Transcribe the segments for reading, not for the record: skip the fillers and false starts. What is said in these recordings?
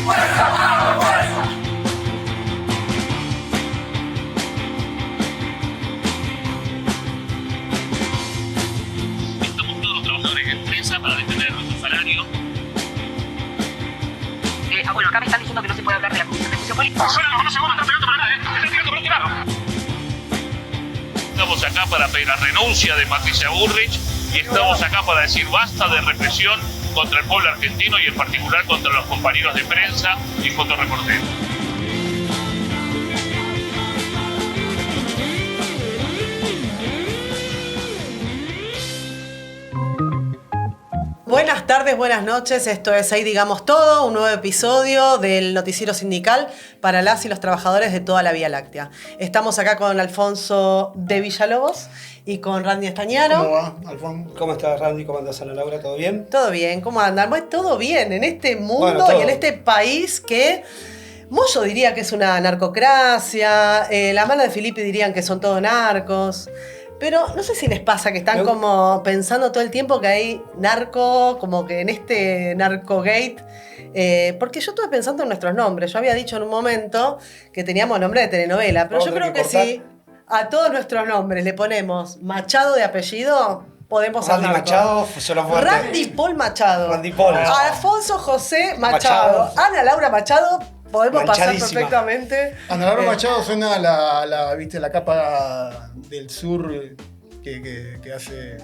Estamos todos los trabajadores de empresa para defender nuestro salario. Bueno, acá me están diciendo que no se puede hablar de la Comisión de Juicio Político. No se están pegando para nada, están tirando por otro lado. Estamos acá para pedir la renuncia de Patricia Bullrich y estamos acá para decir basta de represión contra el pueblo argentino y en particular contra los compañeros de prensa y fotoreporteros. Buenas tardes, buenas noches. Esto es Ahí Digamos Todo, un nuevo episodio del noticiero sindical para las y los trabajadores de toda la Vía Láctea. Estamos acá con Alfonso de Villalobos y con Randy Estañaro. ¿Cómo va, Alfonso? ¿Cómo estás, Randy? ¿Cómo andas, Ana Laura? ¿Todo bien? Todo bien, ¿cómo andan? Pues todo bien en este mundo Bueno, y en este país que Moyo diría que es una narcocracia, la mano de Filippi dirían que son todos narcos. Pero no sé si les pasa que están como pensando todo el tiempo que hay narco, como que en este narcogate. Porque yo estuve pensando en nuestros nombres. Yo había dicho en un momento que teníamos nombre de telenovela, pero yo creo que si a todos nuestros nombres le ponemos Machado de apellido, podemos ser Randy narcos. Machado, solo fuerte. Randy Paul Machado. Randy Paul. Alfonso José Machado. Ana Laura Machado. Podemos pasar Manchadísima. perfectamente. Ana Laura Machado suena ¿viste? La capa del sur que hace...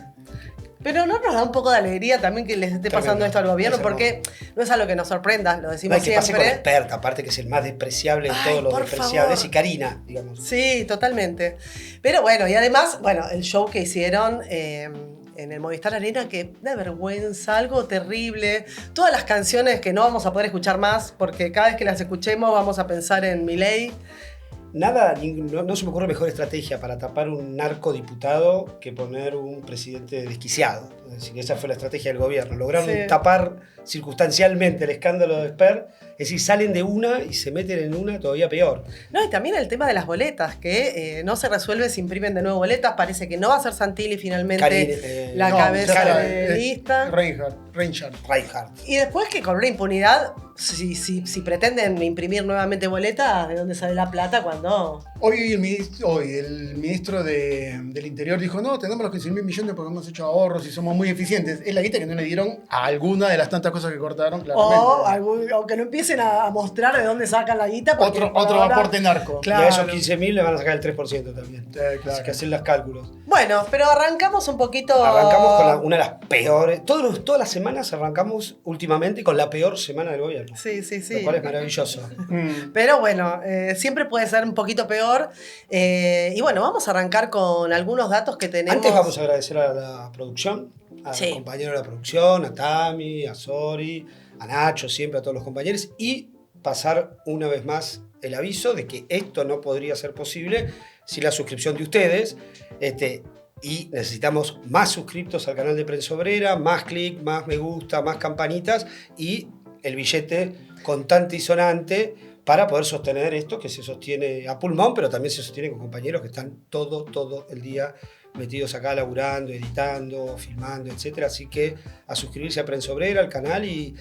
Pero ¿no nos da un poco de alegría también que les esté pasando Tremendo. esto al gobierno? Es Porque no es algo que nos sorprenda, lo No decimos hay que pase con la siempre. experta, aparte que es el más despreciable de Ay, todos los por despreciables. favor. Y Karina, digamos. Sí, totalmente. Pero bueno, y además, bueno, el show que hicieron en el Movistar Arena, que da vergüenza, algo terrible. Todas las canciones que no vamos a poder escuchar más, porque cada vez que las escuchemos vamos a pensar en Milei. Nada, no se me ocurre mejor estrategia para tapar un narcodiputado que poner un presidente desquiciado. Es decir, esa fue la estrategia del gobierno. Lograron Sí. tapar circunstancialmente el escándalo de Esper. Es decir, salen de una y se meten en una todavía peor. No, y también el tema de las boletas, que no se resuelve si imprimen de nuevo boletas. Parece que no va a ser Santilli finalmente la cabeza de lista. Reinhardt. Y después que con una impunidad, si pretenden imprimir nuevamente boletas, ¿de dónde sale la plata cuando...? Hoy el ministro del Interior dijo, no, tenemos los 15.000 millones porque hemos hecho ahorros y somos muy eficientes. Es la guita que no le dieron a alguna de las tantas cosas que cortaron, claramente. O que no empiecen a mostrar de dónde sacan la guita. porque Otro por ahora- aporte narco. Claro. Y a esos 15.000 le van a sacar el 3% también. Claro. Así que hacen los cálculos. Bueno, pero arrancamos un poquito... Arrancamos con una de las peores. Todas las semanas arrancamos últimamente con la peor semana del gobierno. Sí. Lo cual es maravilloso. Pero bueno, siempre puede ser un poquito peor. Y bueno, vamos a arrancar con algunos datos que tenemos. Antes vamos a agradecer a la producción, a Sí. los compañeros de la producción, a Tami, a Sori, a Nacho, siempre a todos los compañeros. Y pasar una vez más el aviso de que esto no podría ser posible sin la suscripción de ustedes. Y necesitamos más suscriptos al canal de Prensa Obrera, más clic, más me gusta, más campanitas y el billete contante y sonante para poder sostener esto que se sostiene a pulmón, pero también se sostiene con compañeros que están todo el día metidos acá laburando, editando, filmando, etc. Así que a suscribirse a Prensa Obrera, al canal y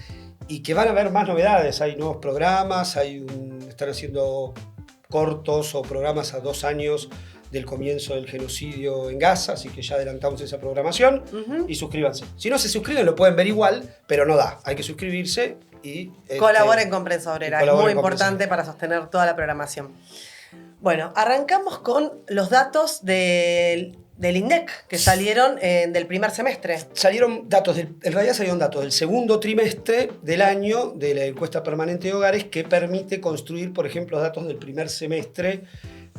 que van a haber más novedades. Hay nuevos programas, están haciendo cortos o programas a 2 años del comienzo del genocidio en Gaza, así que ya adelantamos esa programación. Y suscríbanse. Si no se suscriben lo pueden ver igual, pero no da. Hay que suscribirse y... Colaboren con Prensa Obrera, es muy colaboren con importante Prensa para sostener toda la programación. Bueno, arrancamos con los datos del INDEC que salieron del primer semestre. Salieron datos, en realidad salieron datos del segundo trimestre del año de la encuesta permanente de hogares que permite construir, por ejemplo, los datos del primer semestre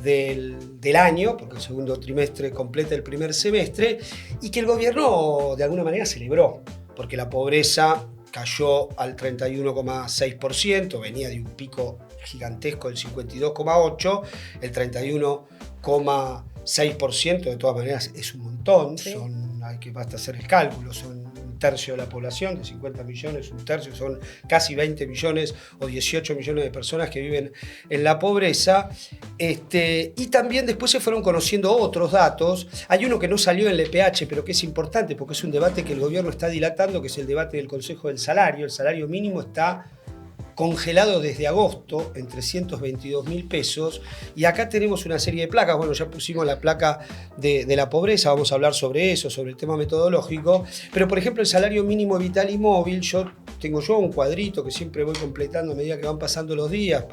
del año, porque el segundo trimestre completa el primer semestre, y que el gobierno de alguna manera celebró, porque la pobreza cayó al 31,6%, venía de un pico gigantesco del 52,8%, el 31,6% de todas maneras es un montón, Sí. basta hacer el cálculo, son un tercio de la población, de 50 millones, un tercio, son casi 20 millones o 18 millones de personas que viven en la pobreza. Y también después se fueron conociendo otros datos. Hay uno que no salió en el EPH, pero que es importante porque es un debate que el gobierno está dilatando, que es el debate del Consejo del Salario. El salario mínimo está congelado desde agosto en 322.000 pesos. Y acá tenemos una serie de placas. Bueno, ya pusimos la placa de la pobreza, vamos a hablar sobre eso, sobre el tema metodológico. Pero, por ejemplo, el salario mínimo vital y móvil, tengo un cuadrito que siempre voy completando a medida que van pasando los días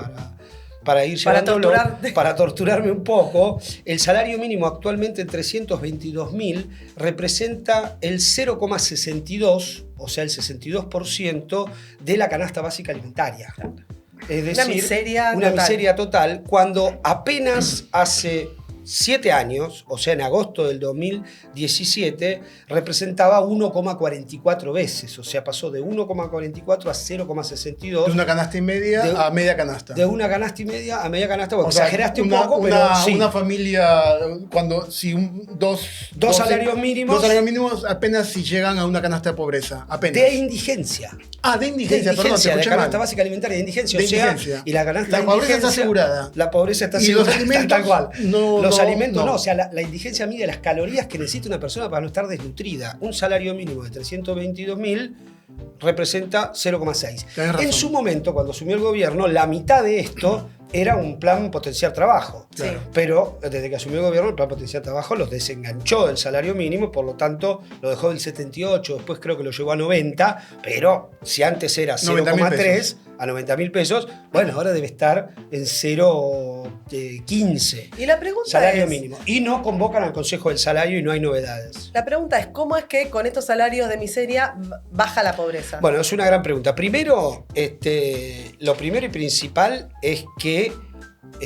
para ir llevándolo, para torturarme un poco. El salario mínimo actualmente en 322.000 representa el 0,62, o sea, el 62% de la canasta básica alimentaria. Es decir, una miseria total, cuando apenas hace 7 años, o sea, en agosto del 2017, representaba 1,44 veces. O sea, pasó de 1,44 a 0,62. De una canasta y media a media canasta. De una canasta y media a media canasta. Bueno, o sea, exageraste un poco, pero sí. Una familia, dos salarios mínimos. Dos salarios mínimos apenas si llegan a una canasta de pobreza. Apenas. De indigencia. De indigencia, perdón, te de canasta mal. básica alimentaria de indigencia. Y la canasta la pobreza está asegurada. La pobreza está asegurada. Y los alimentos, tal cual. Los alimentos no. O sea, la indigencia mide las calorías que necesita una persona para no estar desnutrida. Un salario mínimo de 322.000 representa 0,6. En su momento, cuando asumió el gobierno, la mitad de esto era un plan potenciar trabajo. Sí. Pero desde que asumió el gobierno, el plan potenciar trabajo los desenganchó del salario mínimo, por lo tanto lo dejó del 78, después creo que lo llevó a 90, pero si antes era 0,3 a 90.000 pesos, bueno, ahora debe estar en 0,15. Y la pregunta salario es, mínimo. Y no convocan al Consejo del Salario y no hay novedades. La pregunta es, ¿cómo es que con estos salarios de miseria baja la pobreza? Bueno, es una gran pregunta. Primero, lo primero y principal es que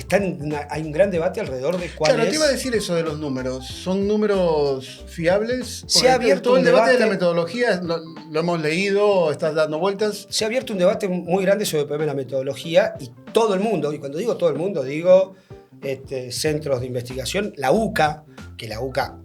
hay un gran debate alrededor de cuál te iba a decir eso de los números. ¿Son números fiables? Se ha abierto todo el debate debate de la metodología, lo hemos leído, estás dando vueltas. Se ha abierto un debate muy grande sobre el problema de la metodología y todo el mundo, y cuando digo todo el mundo, digo centros de investigación, la UCA, que la UCA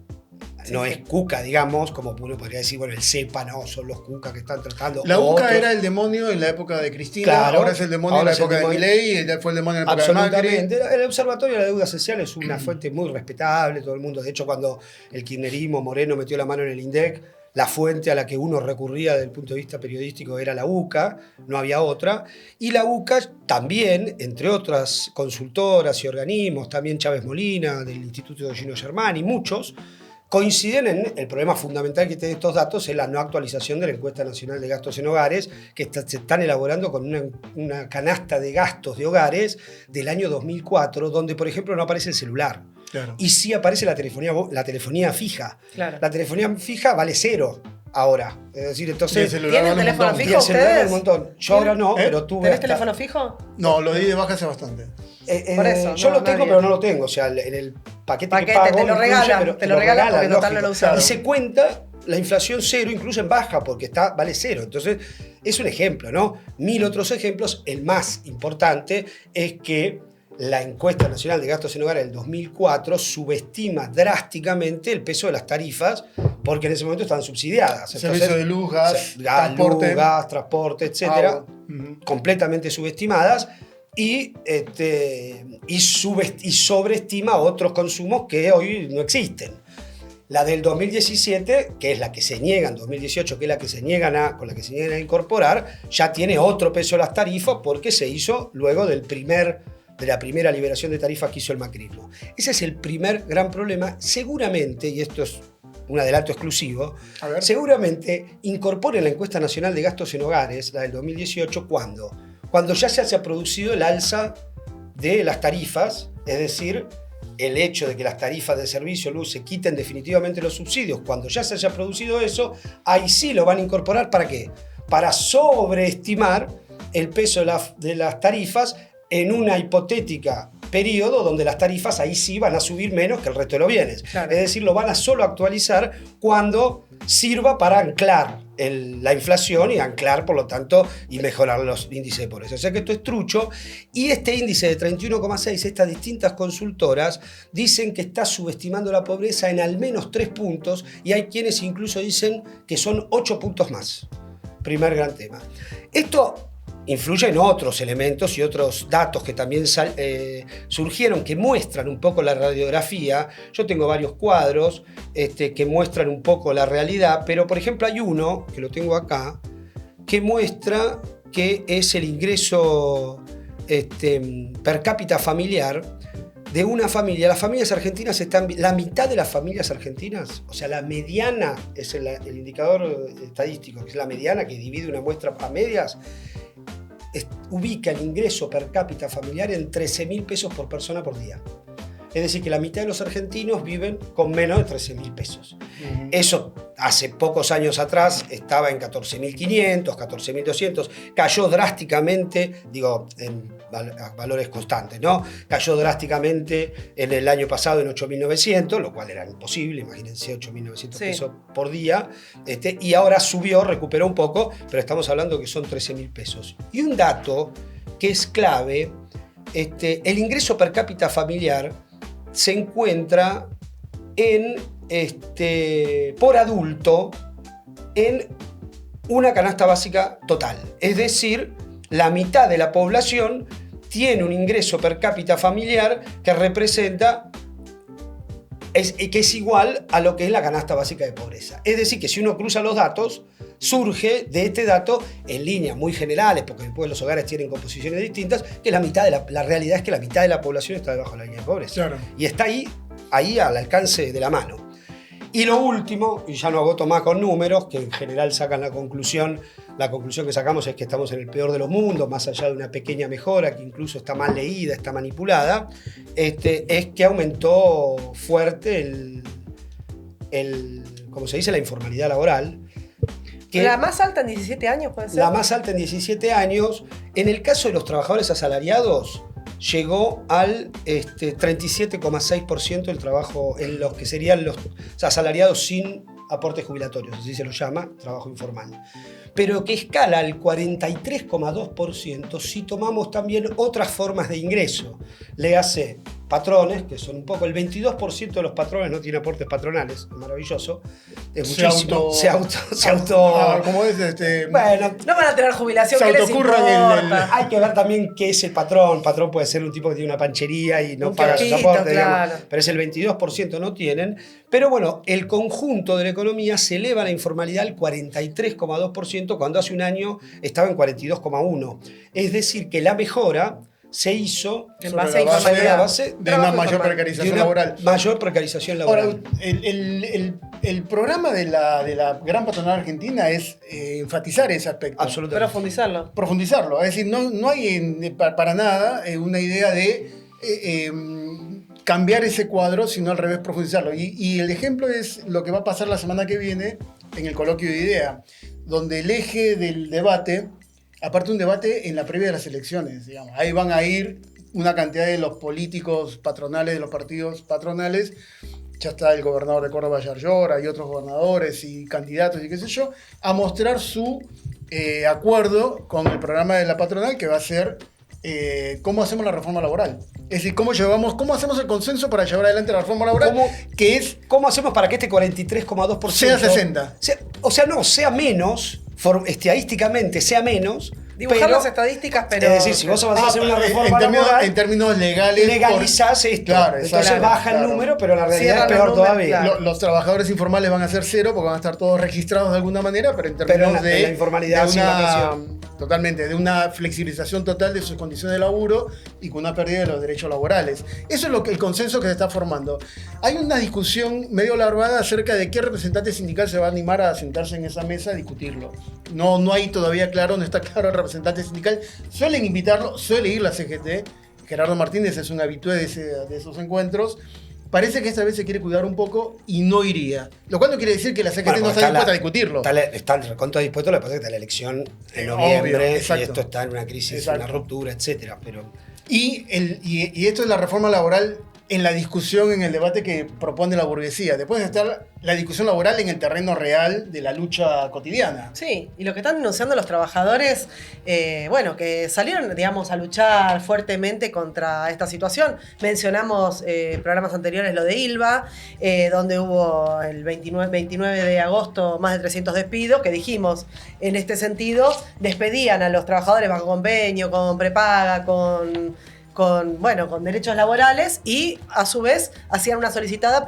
no es cuca, digamos, como uno podría decir, bueno, el CEPA, no, son los cuca que están tratando. La UCA era el demonio en la época de Cristina, claro, ahora es el demonio en la época de Milei, y fue el demonio en la época de Macri. Absolutamente. El Observatorio de la Deuda Social es una fuente muy respetable, todo el mundo. De hecho, cuando el kirchnerismo, Moreno metió la mano en el INDEC, la fuente a la que uno recurría desde el punto de vista periodístico era la UCA, no había otra. Y la UCA también, entre otras consultoras y organismos, también Chávez Molina, del Instituto de Gino Germani, muchos, coinciden en el problema fundamental que tiene estos datos, es la no actualización de la encuesta nacional de gastos en hogares, que se están elaborando con una canasta de gastos de hogares del año 2004, donde, por ejemplo, no aparece el celular. Claro. Y sí aparece la telefonía fija. Claro. La telefonía fija vale 0 ahora. Es decir, entonces... ¿Tienen teléfono fijo y el celular vale ustedes? un montón. Yo ahora no, pero tuve... ¿Tenés teléfono fijo? No, lo di de baja hace bastante. Por eso, yo no, lo tengo, nadie. pero no lo tengo. O sea, en el paquete que pago... te lo regalan, pero te lo regalan porque total no lo lógico. usaron. Y se cuenta la inflación 0, incluso en baja, porque vale 0. Entonces, es un ejemplo, ¿no? 1000 otros ejemplos. El más importante es que la encuesta nacional de gastos en hogares del 2004 subestima drásticamente el peso de las tarifas porque en ese momento estaban subsidiadas. Servicio de luz, gas, transporte, etcétera, completamente subestimadas y sobreestima otros consumos que hoy no existen. La del 2017, que es la que se niegan, 2018, que es la que se niegan con la que se niegan a incorporar, ya tiene otro peso las tarifas porque se hizo luego de la primera liberación de tarifas que hizo el macrismo. Ese es el primer gran problema. Seguramente, y esto es un adelanto exclusivo, seguramente incorporen la encuesta nacional de gastos en hogares, la del 2018, cuando ya se haya producido el alza de las tarifas, es decir, el hecho de que las tarifas de servicio luz se quiten definitivamente los subsidios, cuando ya se haya producido eso, ahí sí lo van a incorporar. ¿Para qué? Para sobreestimar el peso de las tarifas en una hipotética periodo donde las tarifas ahí sí van a subir menos que el resto de los bienes. Claro. Es decir, lo van a solo actualizar cuando sirva para anclar la inflación y anclar, por lo tanto, y mejorar los índices de pobreza. O sea que esto es trucho. Y este índice de 31,6, estas distintas consultoras dicen que está subestimando la pobreza en al menos 3 puntos y hay quienes incluso dicen que son 8 puntos más. Primer gran tema. Esto influye en otros elementos y otros datos que también surgieron, que muestran un poco la radiografía. Yo tengo varios cuadros que muestran un poco la realidad, pero por ejemplo hay uno, que lo tengo acá, que muestra que es el ingreso per cápita familiar de una familia. Las familias argentinas la mitad de las familias argentinas, o sea, la mediana, es el indicador estadístico, que es la mediana que divide una muestra a medias, ubica el ingreso per cápita familiar en 13.000 pesos por persona por día. Es decir, que la mitad de los argentinos viven con menos de 13.000 pesos. Eso hace pocos años atrás estaba en 14.500, 14.200, cayó drásticamente, digo, en valores constantes, ¿no? Cayó drásticamente en el año pasado en 8.900, lo cual era imposible, imagínense 8.900 pesos por día, y ahora subió, recuperó un poco, pero estamos hablando que son 13.000 pesos. Y un dato que es clave, el ingreso per cápita familiar se encuentra por adulto en una canasta básica total. Es decir, la mitad de la población tiene un ingreso per cápita familiar que representa, que es igual a lo que es la canasta básica de pobreza. Es decir, que si uno cruza los datos, surge de este dato en líneas muy generales, porque después los hogares tienen composiciones distintas, que la realidad es que la mitad de la población está debajo de la línea de pobreza. Claro. Y está ahí al alcance de la mano. Y lo último, y ya no agoto más con números, que en general sacan la conclusión que sacamos es que estamos en el peor de los mundos, más allá de una pequeña mejora que incluso está mal leída, está manipulada, es que aumentó fuerte ¿cómo se dice? La informalidad laboral. ¿La más alta en 17 años puede ser? La más alta en 17 años. En el caso de los trabajadores asalariados, llegó al 37,6% del trabajo en los que serían los asalariados sin aportes jubilatorios, así se lo llama, trabajo informal. Pero que escala al 43,2% si tomamos también otras formas de ingreso. Léase patrones, que son un poco, el 22% de los patrones no tiene aportes patronales, es maravilloso, es muchísimo. Se auto ¿cómo es? Bueno, no van a tener jubilación, se ¿qué les autocurran importa? hay que ver también qué es el patrón. Patrón puede ser un tipo que tiene una panchería y no paga sus aportes, claro. digamos, pero es el 22% no tienen. Pero bueno, el conjunto de la economía se eleva la informalidad al 43,2% cuando hace un año estaba en 42,1%. Es decir, que la mejora se hizo en base a base de una mayor precarización laboral. Mayor precarización laboral. Ahora, el programa de la gran patronal argentina es enfatizar ese aspecto. Absolutamente. Profundizarlo. Es decir, no hay para nada una idea de cambiar ese cuadro, sino al revés, profundizarlo. Y el ejemplo es lo que va a pasar la semana que viene en el coloquio de IDEA, donde el eje del debate, aparte un debate en la previa de las elecciones, digamos, ahí van a ir una cantidad de los políticos patronales, de los partidos patronales, ya está el gobernador de Córdoba, Yarlora, hay otros gobernadores y candidatos y qué sé yo, a mostrar su acuerdo con el programa de la patronal, que va a ser cómo hacemos la reforma laboral. Es decir, cómo hacemos el consenso para llevar adelante la reforma laboral, ¿Cómo hacemos para que este 43,2% sea 60? Sea menos, estadísticamente sea menos. Dibujar las estadísticas, pero... Es decir, si vos vas a hacer una reforma laboral, en términos legales... legalizás esto. Claro, entonces baja el número, pero la realidad es peor todavía. Claro. Los trabajadores informales van a ser cero porque van a estar todos registrados de alguna manera, pero en términos de la informalidad, totalmente, de una flexibilización total de sus condiciones de laburo y con una pérdida de los derechos laborales. Eso es el consenso que se está formando. Hay una discusión medio larvada acerca de qué representante sindical se va a animar a sentarse en esa mesa a discutirlo. No hay todavía claro, no está claro el representante sindical. Suelen invitarlo, suele ir la CGT. Gerardo Martínez es un habitué de esos encuentros. Parece que esta vez se quiere cuidar un poco y no iría. Lo cual no quiere decir que la CGT no está dispuesta a discutirlo. Está recontra dispuesto, lo que pasa es que está la elección en noviembre, obvio, y esto está en una crisis, una ruptura, etc. Y esto es la reforma laboral en la discusión, en el debate que propone la burguesía. Después de estar la discusión laboral en el terreno real de la lucha cotidiana. Sí, y lo que están denunciando los trabajadores, que salieron, digamos, a luchar fuertemente contra esta situación. Mencionamos programas anteriores lo de ILVA, donde hubo el 29 de agosto más de 300 despidos, que dijimos, en este sentido, despedían a los trabajadores bajo convenio, con prepaga, con derechos laborales, y a su vez hacían una solicitada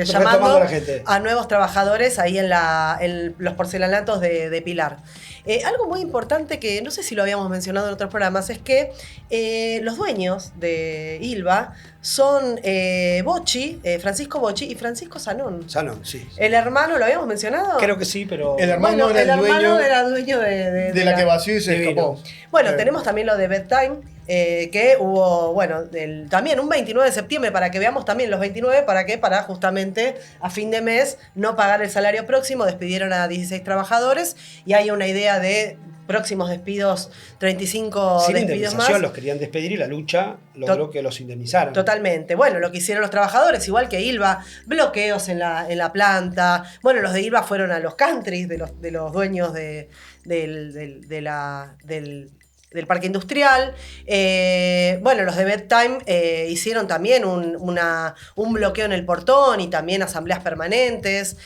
llamando a la gente. a nuevos trabajadores ahí en los porcelanatos de Pilar. Algo muy importante que no sé si lo habíamos mencionado en otros programas es que los dueños de Ilva son Bocci, Francisco Bocci y Francisco Zanón. Zanón, sí. ¿El hermano lo habíamos mencionado? Creo que sí, pero... El hermano Bueno, era el dueño era dueño de la que vació y se Divino. escapó. Bueno, tenemos también lo de Bedtime, que hubo, bueno, también un 29 de septiembre, para que veamos también los 29, ¿para qué? Para justamente a fin de mes no pagar el salario próximo, despidieron a 16 trabajadores y hay una idea de próximos despidos, 35 Sin despidos indemnización más. los querían despedir y la lucha logró que los indemnizaran. Totalmente. Bueno, lo que hicieron los trabajadores, igual que Ilva, bloqueos en la planta. Bueno, los de Ilva fueron a los countries de los dueños del parque industrial. Bueno, los de Bedtime hicieron también un bloqueo en el portón y también asambleas permanentes.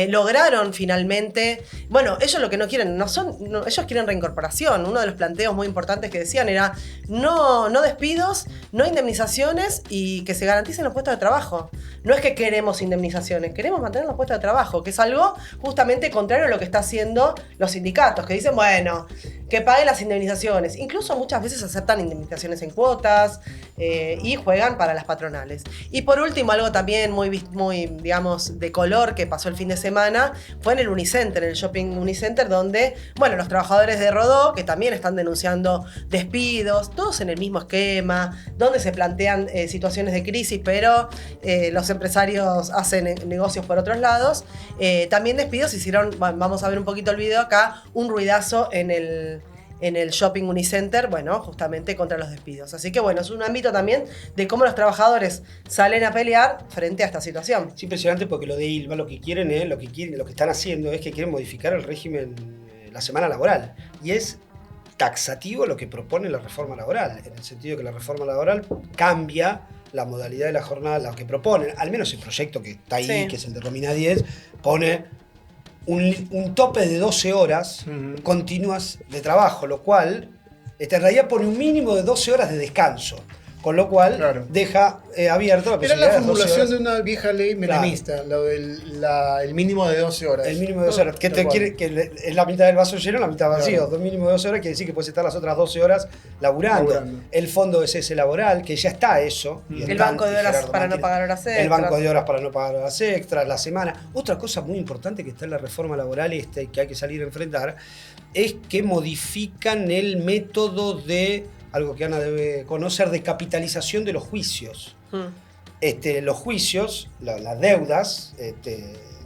Lograron finalmente... Bueno, ellos lo que no quieren, ellos quieren reincorporación. Uno de los planteos muy importantes que decían era no despidos, no indemnizaciones y que se garanticen los puestos de trabajo. No es que queremos indemnizaciones, queremos mantener los puestos de trabajo, que es algo justamente contrario a lo que están haciendo los sindicatos, que dicen, bueno, que paguen las indemnizaciones. Incluso muchas veces aceptan indemnizaciones en cuotas y juegan para las patronales. Y por último, algo también muy, digamos, de color que pasó el fin de semana fue en el Unicenter, en el Shopping Unicenter, donde, bueno, los trabajadores de Rodó, que también están denunciando despidos, todos en el mismo esquema, donde se plantean situaciones de crisis, pero los empresarios hacen negocios por otros lados. También despidos hicieron, vamos a ver un poquito el video acá, un ruidazo en el Shopping Unicenter, bueno, justamente contra los despidos. Así que bueno, es un ámbito también de cómo los trabajadores salen a pelear frente a esta situación. Es impresionante porque lo de Ilva lo que están haciendo es que quieren modificar el régimen, la semana laboral. Y es taxativo lo que propone la reforma laboral, en el sentido que la reforma laboral cambia la modalidad de la jornada, lo que proponen, al menos el proyecto que está ahí, Sí. que es el de Romina 10, pone un tope de 12 horas continuas de trabajo, lo cual en realidad pone un mínimo de 12 horas de descanso, con lo cual Claro. deja abierto la Era posibilidad la de 12 formulación horas. de una vieja ley menemista, lo del el mínimo de 12 horas. El mínimo de 12 horas, que, Tal cual. es la mitad del vaso lleno, la mitad vacío. Claro. El mínimo de 12 horas quiere decir que puedes estar las otras 12 horas laburando. El fondo de cese laboral, que ya está eso. y El están, banco de y horas Gerardo para no Martínez, pagar horas extras. El banco de horas para no pagar horas extras, la semana. Otra cosa muy importante que está en la reforma laboral que hay que salir a enfrentar es que modifican el método de, algo que Ana debe conocer, de capitalización de los juicios. Los juicios, las deudas...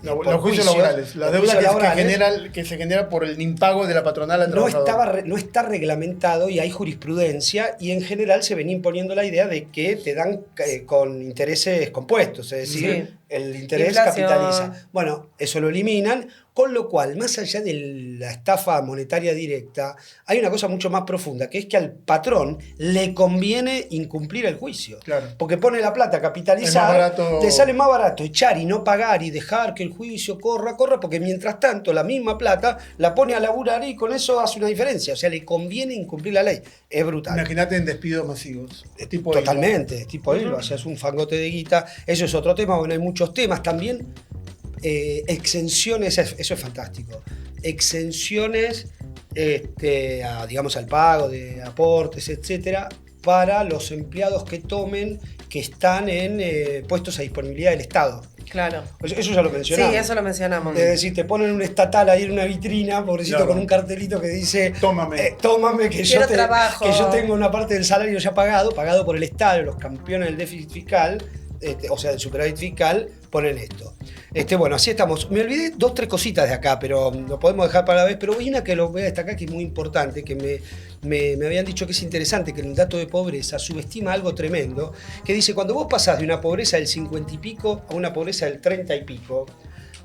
Los juicios laborales, la deuda que se genera por el impago de la patronal al trabajador. no está reglamentado y hay jurisprudencia y en general se venía imponiendo la idea de que te dan con intereses compuestos, es decir, Sí. el interés Inflación. capitaliza. Bueno, eso lo eliminan, con lo cual, más allá de la estafa monetaria directa, hay una cosa mucho más profunda, que es que al patrón le conviene incumplir el juicio. Claro. Porque pone la plata a Es más capitalizar, barato. le sale más barato echar y no pagar y dejar que el juicio corra, porque mientras tanto la misma plata la pone a laburar y con eso hace una diferencia. O sea, le conviene incumplir la ley. Es brutal. Imagínate en despidos masivos. Tipo Totalmente, tipo Ilva, o sea, es un fangote de guita. Eso es otro tema, bueno, hay muchos temas también. Exenciones, eso es fantástico. Exenciones, digamos, al pago de aportes, etcétera, para los empleados que están en puestos a disponibilidad del Estado. Claro. Eso ya lo mencionamos. Sí, eso lo mencionamos. Es decir, te ponen un estatal ahí en una vitrina, pobrecito, Claro. con un cartelito que dice Tómame. tómame, Quiero trabajo. que yo tengo una parte del salario ya pagado por el Estado, los campeones del déficit fiscal, o sea, del superávit fiscal, ponen esto. Bueno, así estamos. Me olvidé 2 o 3 cositas de acá, pero lo podemos dejar para la vez. Pero hay una que lo voy a destacar que es muy importante, que me habían dicho que es interesante, que en el dato de pobreza subestima algo tremendo, que dice, cuando vos pasás de una pobreza del 50 y pico a una pobreza del 30 y pico,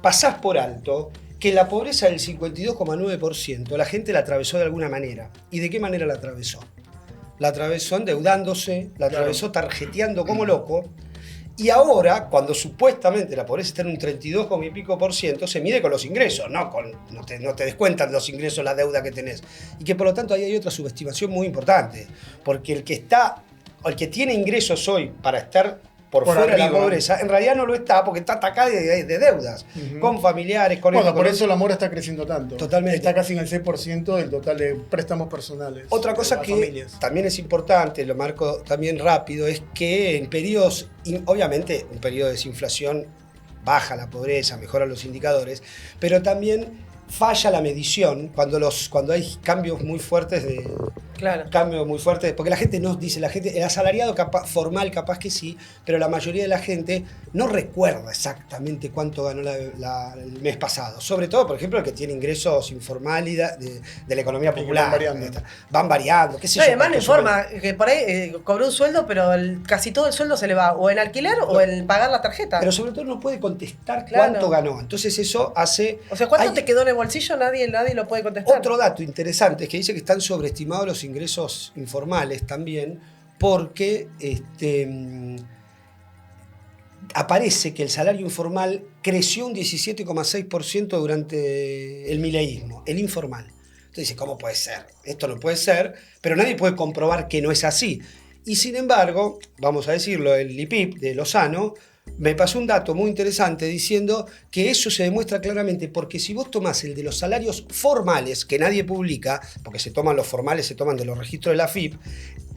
pasás por alto que la pobreza del 52,9% la gente la atravesó de alguna manera. ¿Y de qué manera la atravesó? La atravesó endeudándose, la atravesó tarjeteando como loco. Y ahora, cuando supuestamente la pobreza está en un 32 y pico %, se mide con los ingresos, no te descuentan los ingresos la deuda que tenés. Y que por lo tanto ahí hay otra subestimación muy importante, porque el que tiene ingresos hoy para estar por fuera de la arriba. pobreza, en realidad no lo está porque está atacada de deudas, con familiares, con Bueno, esto, por con eso la mora está creciendo tanto. Totalmente. Está casi en el 6% del total de préstamos personales. Otra de cosa las que familias. también es importante, lo marco también rápido, es que en periodos, obviamente un periodo de desinflación baja la pobreza, mejora los indicadores, pero también falla la medición cuando hay cambios muy fuertes Claro. porque la gente no dice, el asalariado formal capaz que sí, pero la mayoría de la gente no recuerda exactamente cuánto ganó el mes pasado. Sobre todo, por ejemplo, el que tiene ingresos informales de la economía popular. Van variando, qué sé No, y yo. además no cuánto informa que por ahí cobró un sueldo, pero casi todo el sueldo se le va o en alquiler o en pagar la tarjeta. Pero sobre todo no puede contestar Claro. cuánto ganó. Entonces eso hace... O sea, ¿cuánto hay- te quedó en el bolsillo? Nadie lo puede contestar. Otro dato interesante es que dice que están sobreestimados los ingresos informales también porque aparece que el salario informal creció un 17,6% durante el mileísmo, el informal. Entonces dice, ¿cómo puede ser? Esto no puede ser, pero nadie puede comprobar que no es así. Y sin embargo, vamos a decirlo, el IPIP de Lozano me pasó un dato muy interesante diciendo que eso se demuestra claramente porque si vos tomás el de los salarios formales, que nadie publica, porque se toman los formales, se toman de los registros de la AFIP,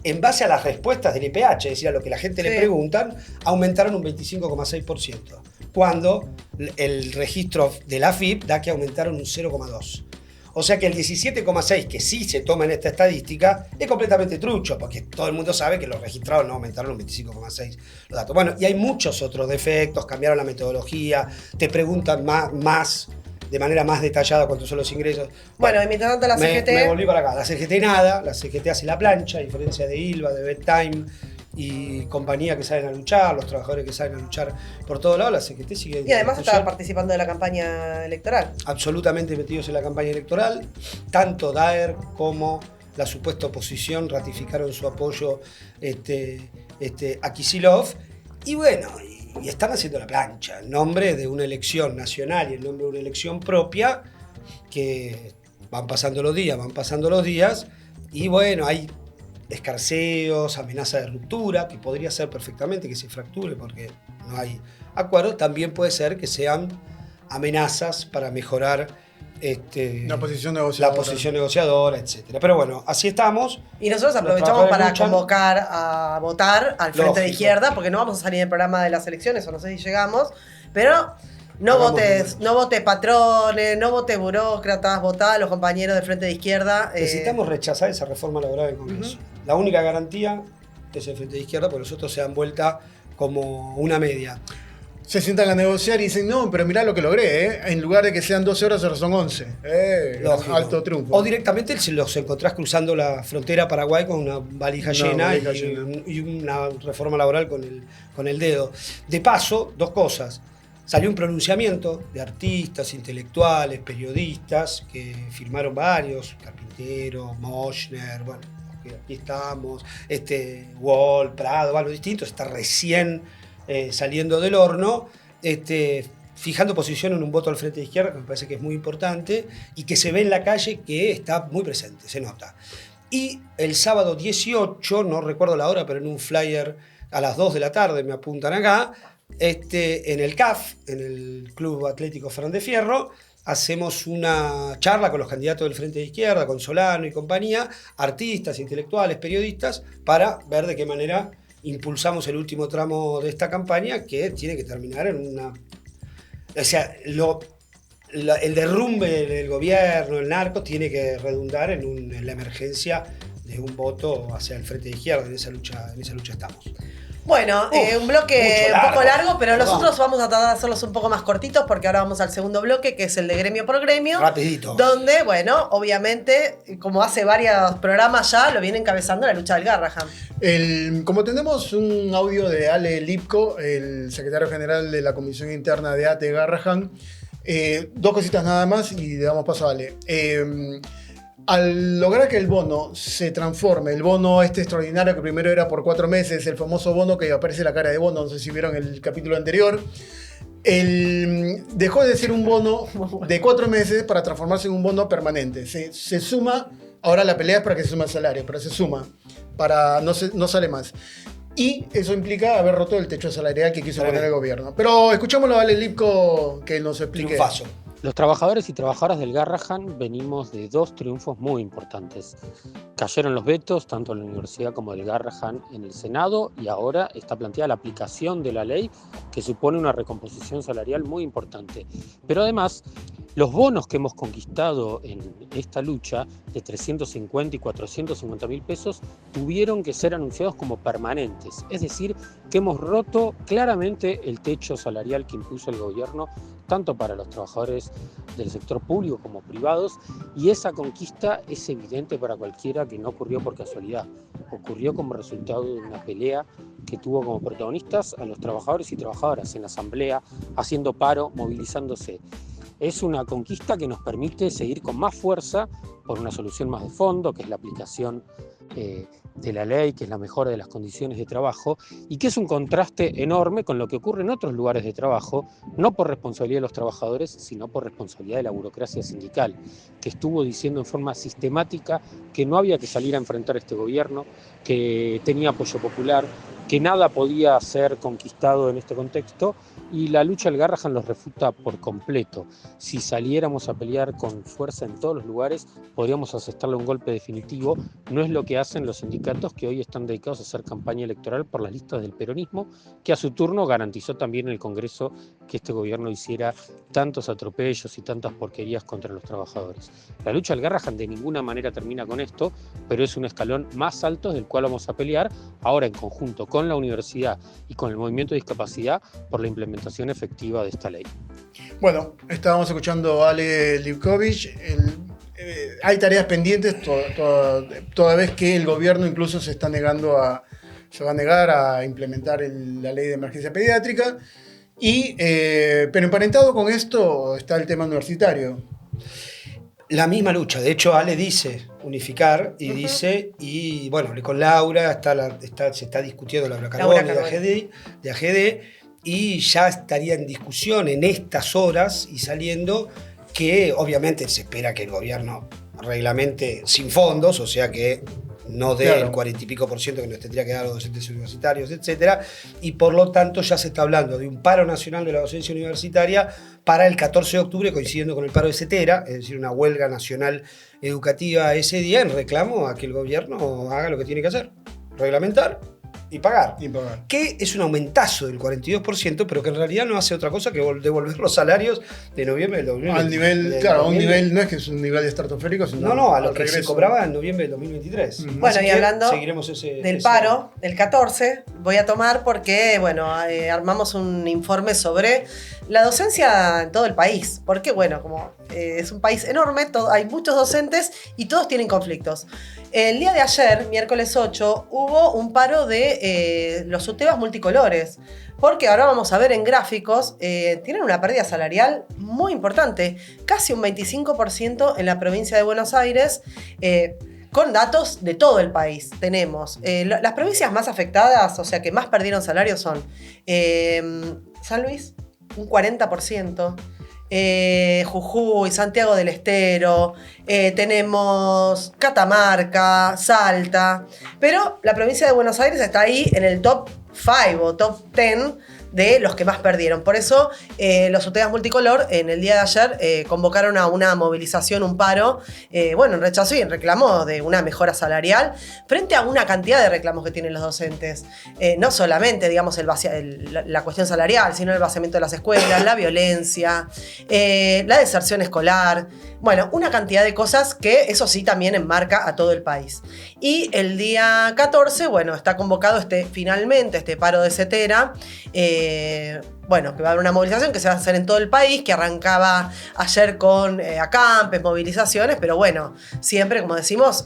en base a las respuestas del IPH, es decir, a lo que la gente le preguntan, aumentaron un 25,6%, cuando el registro de la AFIP da que aumentaron un 0,2%. O sea que el 17,6 que sí se toma en esta estadística es completamente trucho, porque todo el mundo sabe que los registrados no aumentaron un 25,6 los datos. Bueno, y hay muchos otros defectos, cambiaron la metodología, te preguntan más de manera más detallada cuántos son los ingresos. Bueno, y mientras tanto la CGT... Me volví para acá. La CGT nada, la CGT hace la plancha, a diferencia de ILVA, de Bedtime y compañía que saben a luchar, los trabajadores que saben a luchar por todos lados, la CGT sigue. Y además en estaba discusión. participando de la campaña electoral. Absolutamente metidos en la campaña electoral. Tanto Daer como la supuesta oposición ratificaron su apoyo a Kicillof. Y bueno, y están haciendo la plancha en nombre de una elección nacional y en nombre de una elección propia que van pasando los días y bueno, hay escarceos, amenaza de ruptura, que podría ser perfectamente que se fracture porque no hay acuerdo. También puede ser que sean amenazas para mejorar la posición negociadora, etc. Pero bueno, así estamos. Y nosotros Los aprovechamos para trabajadores luchan. convocar a votar al Frente de Lógico. Izquierda, porque no vamos a salir del programa de las elecciones, o no sé si llegamos, pero no Hagamos votes, bien. no vote patrones, no vote burócratas, votá a los compañeros del Frente de Izquierda. Necesitamos rechazar esa reforma laboral del Congreso. La única garantía es el Frente de Izquierda, porque los otros se dan vuelta como una media. Se sientan a negociar y dicen, no, pero mirá lo que logré, ¿eh? En lugar de que sean 12 horas, ahora son 11. Lógico. Alto triunfo. O directamente si los encontrás cruzando la frontera Paraguay con una valija llena y una reforma laboral con el dedo. De paso, dos cosas. Salió un pronunciamiento de artistas, intelectuales, periodistas, que firmaron varios, Carpintero, Moschner, bueno, aquí estamos, Wall, Prado, bueno, distintos, está recién saliendo del horno, fijando posición en un voto al Frente de Izquierda, que me parece que es muy importante, y que se ve en la calle que está muy presente, se nota. Y el sábado 18, no recuerdo la hora, pero en un flyer a las 2 de la tarde me apuntan acá, en el CAF, en el Club Atlético Fernández Fierro, hacemos una charla con los candidatos del Frente de Izquierda, con Solano y compañía, artistas, intelectuales, periodistas, para ver de qué manera impulsamos el último tramo de esta campaña, que tiene que terminar en una... O sea, el derrumbe del gobierno, el narco, tiene que redundar en la emergencia de un voto hacia el Frente de Izquierda. En esa lucha estamos. Bueno, un bloque mucho un poco largo, pero Perdón. nosotros vamos a tratar de hacerlos un poco más cortitos porque ahora vamos al segundo bloque, que es el de gremio por gremio. Rapidito. Donde, bueno, obviamente, como hace varios programas ya, lo viene encabezando la lucha del Garrahan. Como tenemos un audio de Ale Lipko, el secretario general de la Comisión Interna de ATE Garrahan, dos cositas nada más y le damos paso a Ale. Al lograr que el bono se transforme, el bono extraordinario que primero era por 4 meses, el famoso bono que aparece la cara de bono, no sé si vieron el capítulo anterior, dejó de ser un bono de 4 meses para transformarse en un bono permanente. Se suma, ahora la pelea es para que se sume el salario, pero se suma, no sale más. Y eso implica haber roto el techo salarial que quiso poner el gobierno. Pero escuchémoslo a Ale Lipko que nos explique. Triunfazo. Los trabajadores y trabajadoras del Garrahan venimos de dos triunfos muy importantes. Cayeron los vetos, tanto en la universidad como del Garrahan en el Senado, y ahora está planteada la aplicación de la ley que supone una recomposición salarial muy importante. Pero además, los bonos que hemos conquistado en esta lucha, de 350 y 450 mil pesos, tuvieron que ser anunciados como permanentes. Es decir, que hemos roto claramente el techo salarial que impuso el gobierno, tanto para los trabajadores del sector público como privados, y esa conquista es evidente para cualquiera que no ocurrió por casualidad. Ocurrió como resultado de una pelea que tuvo como protagonistas a los trabajadores y trabajadoras en la asamblea, haciendo paro, movilizándose. Es una conquista que nos permite seguir con más fuerza por una solución más de fondo, que es la aplicación de la ley, que es la mejora de las condiciones de trabajo, y que es un contraste enorme con lo que ocurre en otros lugares de trabajo, no por responsabilidad de los trabajadores, sino por responsabilidad de la burocracia sindical, que estuvo diciendo en forma sistemática que no había que salir a enfrentar este gobierno, que tenía apoyo popular, que nada podía ser conquistado en este contexto, y la lucha del Garrahan los refuta por completo. Si saliéramos a pelear con fuerza en todos los lugares, podríamos asestarle un golpe definitivo. No es lo que hacen los sindicatos, que hoy están dedicados a hacer campaña electoral por las listas del peronismo, que a su turno garantizó también en el Congreso que este gobierno hiciera tantos atropellos y tantas porquerías contra los trabajadores. La lucha del Garrahan de ninguna manera termina con esto, pero es un escalón más alto del cual vamos a pelear ahora en conjunto con la universidad y con el movimiento de discapacidad por la implementación efectiva de esta ley. Bueno, estábamos escuchando a Ale Lipkovich. Hay tareas pendientes toda vez que el gobierno incluso se va a negar a implementar la ley de emergencia pediátrica. Pero emparentado con esto está el tema universitario. La misma lucha. De hecho, Ale dice unificar y dice, y bueno, hablé con Laura, se está discutiendo Laura Carboni de AGD, y ya estaría en discusión en estas horas y saliendo que obviamente se espera que el gobierno reglamente sin fondos, o sea que no dé el 40 y pico % que nos tendría que dar a los docentes universitarios, etcétera, y por lo tanto ya se está hablando de un paro nacional de la docencia universitaria para el 14 de octubre, coincidiendo con el paro de CETERA, es decir, una huelga nacional educativa ese día en reclamo a que el gobierno haga lo que tiene que hacer, reglamentar y pagar. Que es un aumentazo del 42%, pero que en realidad no hace otra cosa que devolver los salarios de noviembre del 2020. Al nivel, claro, un nivel, no es que es un nivel estratosférico, sino no, a lo que se cobraba en noviembre del 2023. Bueno, y hablando del paro, del 14, voy a tomar porque, bueno, armamos un informe sobre la docencia en todo el país. Porque, bueno, como es un país enorme, hay muchos docentes y todos tienen conflictos. El día de ayer, miércoles 8, hubo un paro de los UTEBAs multicolores, porque ahora vamos a ver en gráficos, tienen una pérdida salarial muy importante, casi un 25% en la provincia de Buenos Aires, con datos de todo el país. Tenemos las provincias más afectadas, o sea que más perdieron salarios son San Luis, un 40%. Jujuy, Santiago del Estero, tenemos Catamarca, Salta, pero la provincia de Buenos Aires está ahí en el top 5 o top 10 de los que más perdieron. Por eso los UTEBAs multicolor en el día de ayer convocaron a una movilización, un paro, en rechazo y en reclamo de una mejora salarial frente a una cantidad de reclamos que tienen los docentes. No solamente, digamos, la cuestión salarial, sino el vaciamiento de las escuelas, la violencia, la deserción escolar. Bueno, una cantidad de cosas que eso sí también enmarca a todo el país. Y el día 14, está convocado finalmente este paro de CETERA, que va a haber una movilización que se va a hacer en todo el país, que arrancaba ayer con acampes, movilizaciones, pero siempre, como decimos,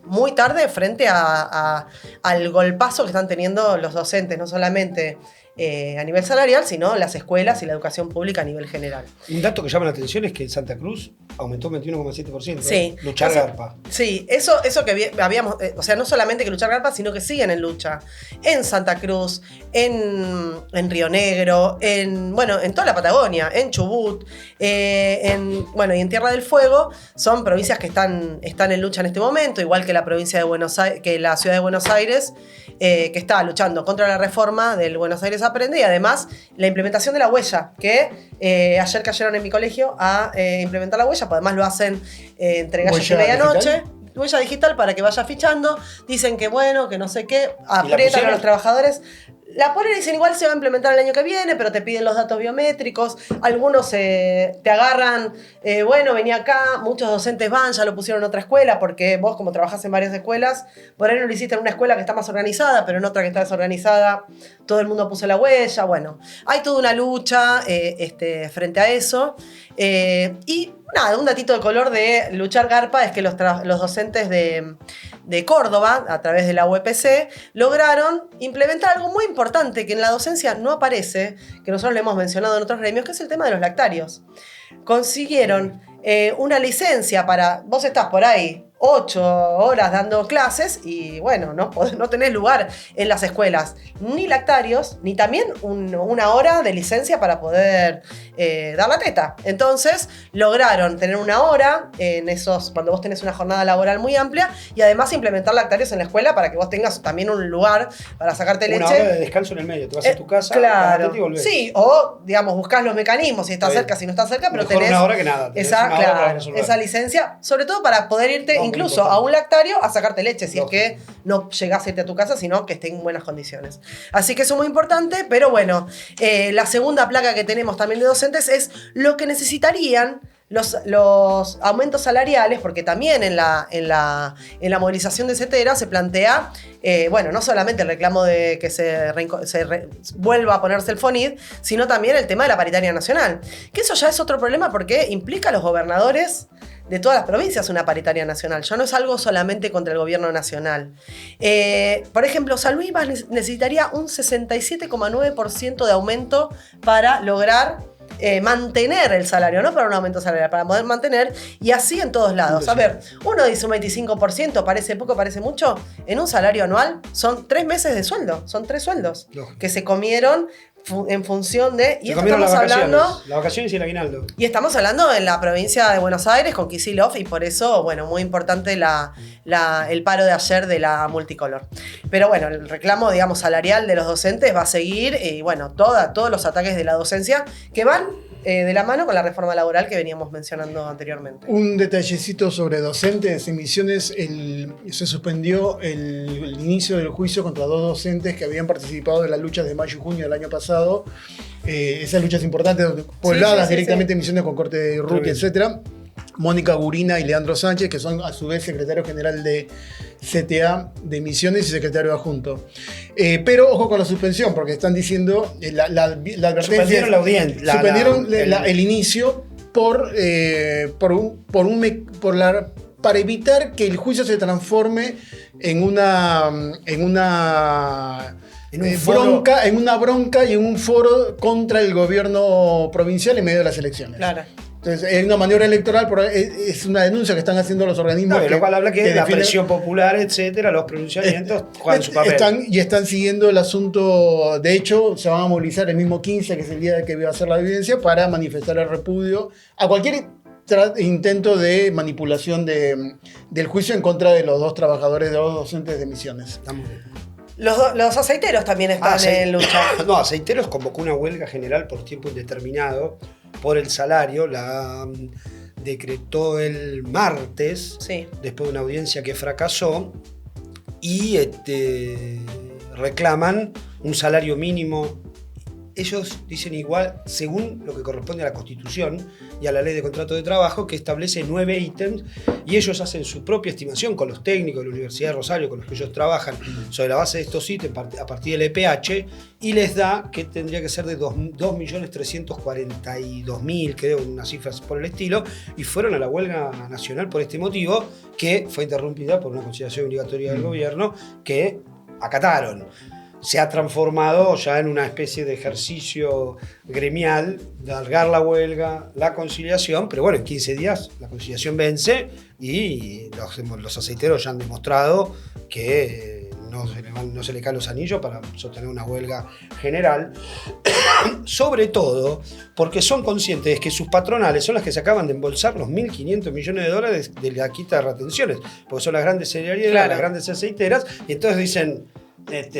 muy tarde frente al golpazo que están teniendo los docentes, no solamente a nivel salarial, sino las escuelas y la educación pública a nivel general. Un dato que llama la atención es que en Santa Cruz aumentó un 21,7%. Sí. Luchar O sea, garpa. Sí, eso que habíamos, o sea, no solamente que luchar garpa, sino que siguen en lucha. En Santa Cruz, en Río Negro, en toda la Patagonia, en Chubut, y en Tierra del Fuego, son provincias que están en lucha en este momento, igual que la provincia de Buenos Aires, que la ciudad de Buenos Aires, que está luchando contra la reforma del Buenos Aires Aprende y además la implementación de la huella, que ayer cayeron en mi colegio a implementar la huella, pues además lo hacen entre gallos y medianoche. Huella digital para que vaya fichando. Dicen que bueno, que no sé qué, aprietan a los trabajadores. La ponen y dicen igual se va a implementar el año que viene, pero te piden los datos biométricos. Algunos te agarran, venía acá, muchos docentes van, ya lo pusieron en otra escuela, porque vos como trabajás en varias escuelas, por ahí no lo hiciste en una escuela que está más organizada, pero en otra que está desorganizada, todo el mundo puso la huella. Bueno, hay toda una lucha frente a eso. Y nada, un datito de color de luchar garpa es que los docentes de Córdoba, a través de la UPC, lograron implementar algo muy importante que en la docencia no aparece, que nosotros le hemos mencionado en otros gremios, que es el tema de los lactarios. Consiguieron una licencia para... Vos estás por ahí 8 horas dando clases y bueno, no tenés lugar en las escuelas, ni lactarios, ni también una hora de licencia para poder dar la teta. Entonces lograron tener una hora cuando vos tenés una jornada laboral muy amplia y además implementar lactarios en la escuela para que vos tengas también un lugar para sacarte leche. Una hora de descanso en el medio, te vas a tu casa, claro, y volvés. Sí, o digamos buscás los mecanismos, si estás cerca, si no estás cerca, pero mejor tenés una hora que nada, esa licencia, sobre todo para poder irte incluso a un lactario a sacarte leche, si es que no llegás a irte a tu casa, sino que esté en buenas condiciones. Así que eso es muy importante, pero bueno, la segunda placa que tenemos también de docentes es lo que necesitarían los aumentos salariales, porque también en la movilización de CETERA se plantea, no solamente el reclamo de que vuelva a ponerse el FONID, sino también el tema de la paritaria nacional. Que eso ya es otro problema porque implica a los gobernadores de todas las provincias una paritaria nacional. Ya no es algo solamente contra el gobierno nacional. Por ejemplo, San Luis necesitaría un 67,9% de aumento para lograr mantener el salario, no para un aumento salarial, para poder mantener, y así en todos lados. A ver, uno dice un 25%, parece poco, parece mucho. En un salario anual son 3 meses de sueldo, son 3 sueldos que se comieron en función de... Y esto estamos hablando... Las vacaciones y el aguinaldo. Y estamos hablando en la provincia de Buenos Aires con Kicillof, y por eso, muy importante el paro de ayer de la multicolor. Pero el reclamo, salarial de los docentes va a seguir, y todos los ataques de la docencia que van de la mano con la reforma laboral que veníamos mencionando anteriormente. Un detallecito sobre docentes en Misiones. Se suspendió el inicio del juicio contra 2 docentes que habían participado de las luchas de mayo y junio del año pasado. Esas luchas importantes, pobladas directamente en Misiones con corte de Urrutia, etc. Mónica Gurina y Leandro Sánchez, que son a su vez secretario general de CTA de Misiones y secretario adjunto. Pero ojo con la suspensión, porque están diciendo la advertencia. Suspendieron la audiencia. Suspendieron el inicio para evitar que el juicio se transforme en una bronca y en un foro contra el gobierno provincial en medio de las elecciones. Claro. Entonces, es una maniobra electoral, pero es una denuncia que están haciendo los organismos. Lo cual habla que la presión popular, etcétera, los pronunciamientos juegan su papel. Están siguiendo el asunto. De hecho, se van a movilizar el mismo 15, que es el día que va a ser la evidencia, para manifestar el repudio a cualquier intento de manipulación del juicio en contra de los 2 trabajadores, de los 2 docentes de Misiones. Los aceiteros también están en lucha. No, Aceiteros convocó una huelga general por tiempo indeterminado por el salario. La decretó el martes, después de una audiencia que fracasó, y reclaman un salario mínimo. Ellos dicen igual, según lo que corresponde a la Constitución y a la Ley de Contrato de Trabajo, que establece 9 ítems, y ellos hacen su propia estimación con los técnicos de la Universidad de Rosario, con los que ellos trabajan, sobre la base de estos ítems, a partir del EPH, y les da que tendría que ser de 2.342.000, creo, unas cifras por el estilo, y fueron a la huelga nacional por este motivo, que fue interrumpida por una consideración obligatoria del gobierno, que acataron. se ha transformado ya en una especie de ejercicio gremial de alargar la huelga, la conciliación, pero bueno, en 15 días la conciliación vence y los aceiteros ya han demostrado que no se le caen los anillos para sostener una huelga general, sobre todo porque son conscientes de que sus patronales son las que se acaban de embolsar los 1.500 millones de dólares de la quita de retenciones, porque son las grandes cerealeras, Claro. las grandes aceiteras, y entonces dicen,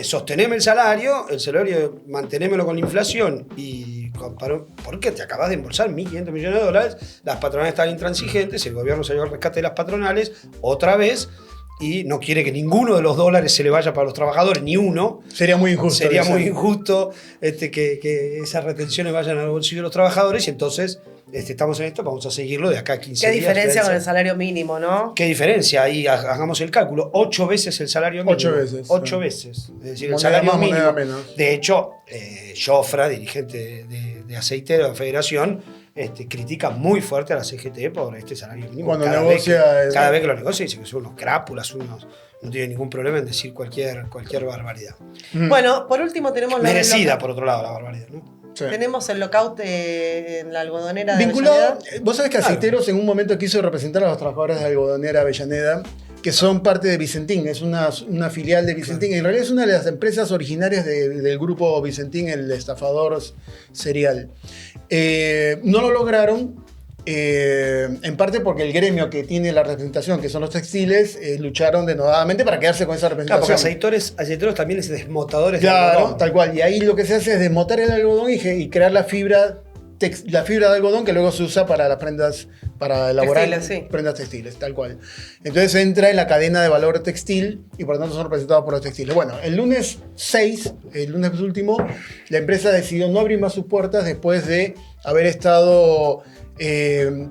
sosteneme el salario mantenémelo con la inflación, porque te acabas de embolsar 1.500 millones de dólares, las patronales están intransigentes, el gobierno salió al rescate de las patronales otra vez, y no quiere que ninguno de los dólares se le vaya para los trabajadores, ni uno. Sería muy injusto. Sería eso. muy injusto que esas retenciones vayan al bolsillo de los trabajadores, y entonces estamos en esto, vamos a seguirlo de acá a 15 Qué días. diferencia con el salario mínimo, ¿no? ¿Qué diferencia? Ahí hagamos el cálculo. 8 veces el salario mínimo. 8 veces. 8 veces. Es decir, el Moneda salario más, mínimo. moneda menos. De hecho, Jofra, dirigente de aceitero de la Federación, critica muy fuerte a la CGT por este salario mínimo. Cuando cada negocia cada vez que lo negocia, dice que son unos crápulas, no tiene ningún problema en decir cualquier barbaridad. Bueno, por último tenemos Merecida, por otro lado, la barbaridad, ¿no? Sí. Tenemos el lockout en la algodonera de Vinculado, Avellaneda. vos sabés que Aceiteros en un momento quiso representar a los trabajadores de Algodonera Avellaneda, que son parte de Vicentín, es una filial de Vicentín. En realidad es una de las empresas originarias del grupo Vicentín, el estafador serial. No lo lograron, en parte porque el gremio que tiene la representación, que son los textiles, lucharon denodadamente para quedarse con esa Claro, representación. porque aceiteros también es desmotadores de Claro, algodón. tal cual. Y ahí lo que se hace es desmotar el algodón y crear la fibra de algodón que luego se usa para las prendas, para elaborar Textiles, sí. prendas textiles, tal cual. Entonces entra en la cadena de valor textil y por lo tanto son representados por los textiles. Bueno, el lunes 6, el lunes último, la empresa decidió no abrir más sus puertas después de haber estado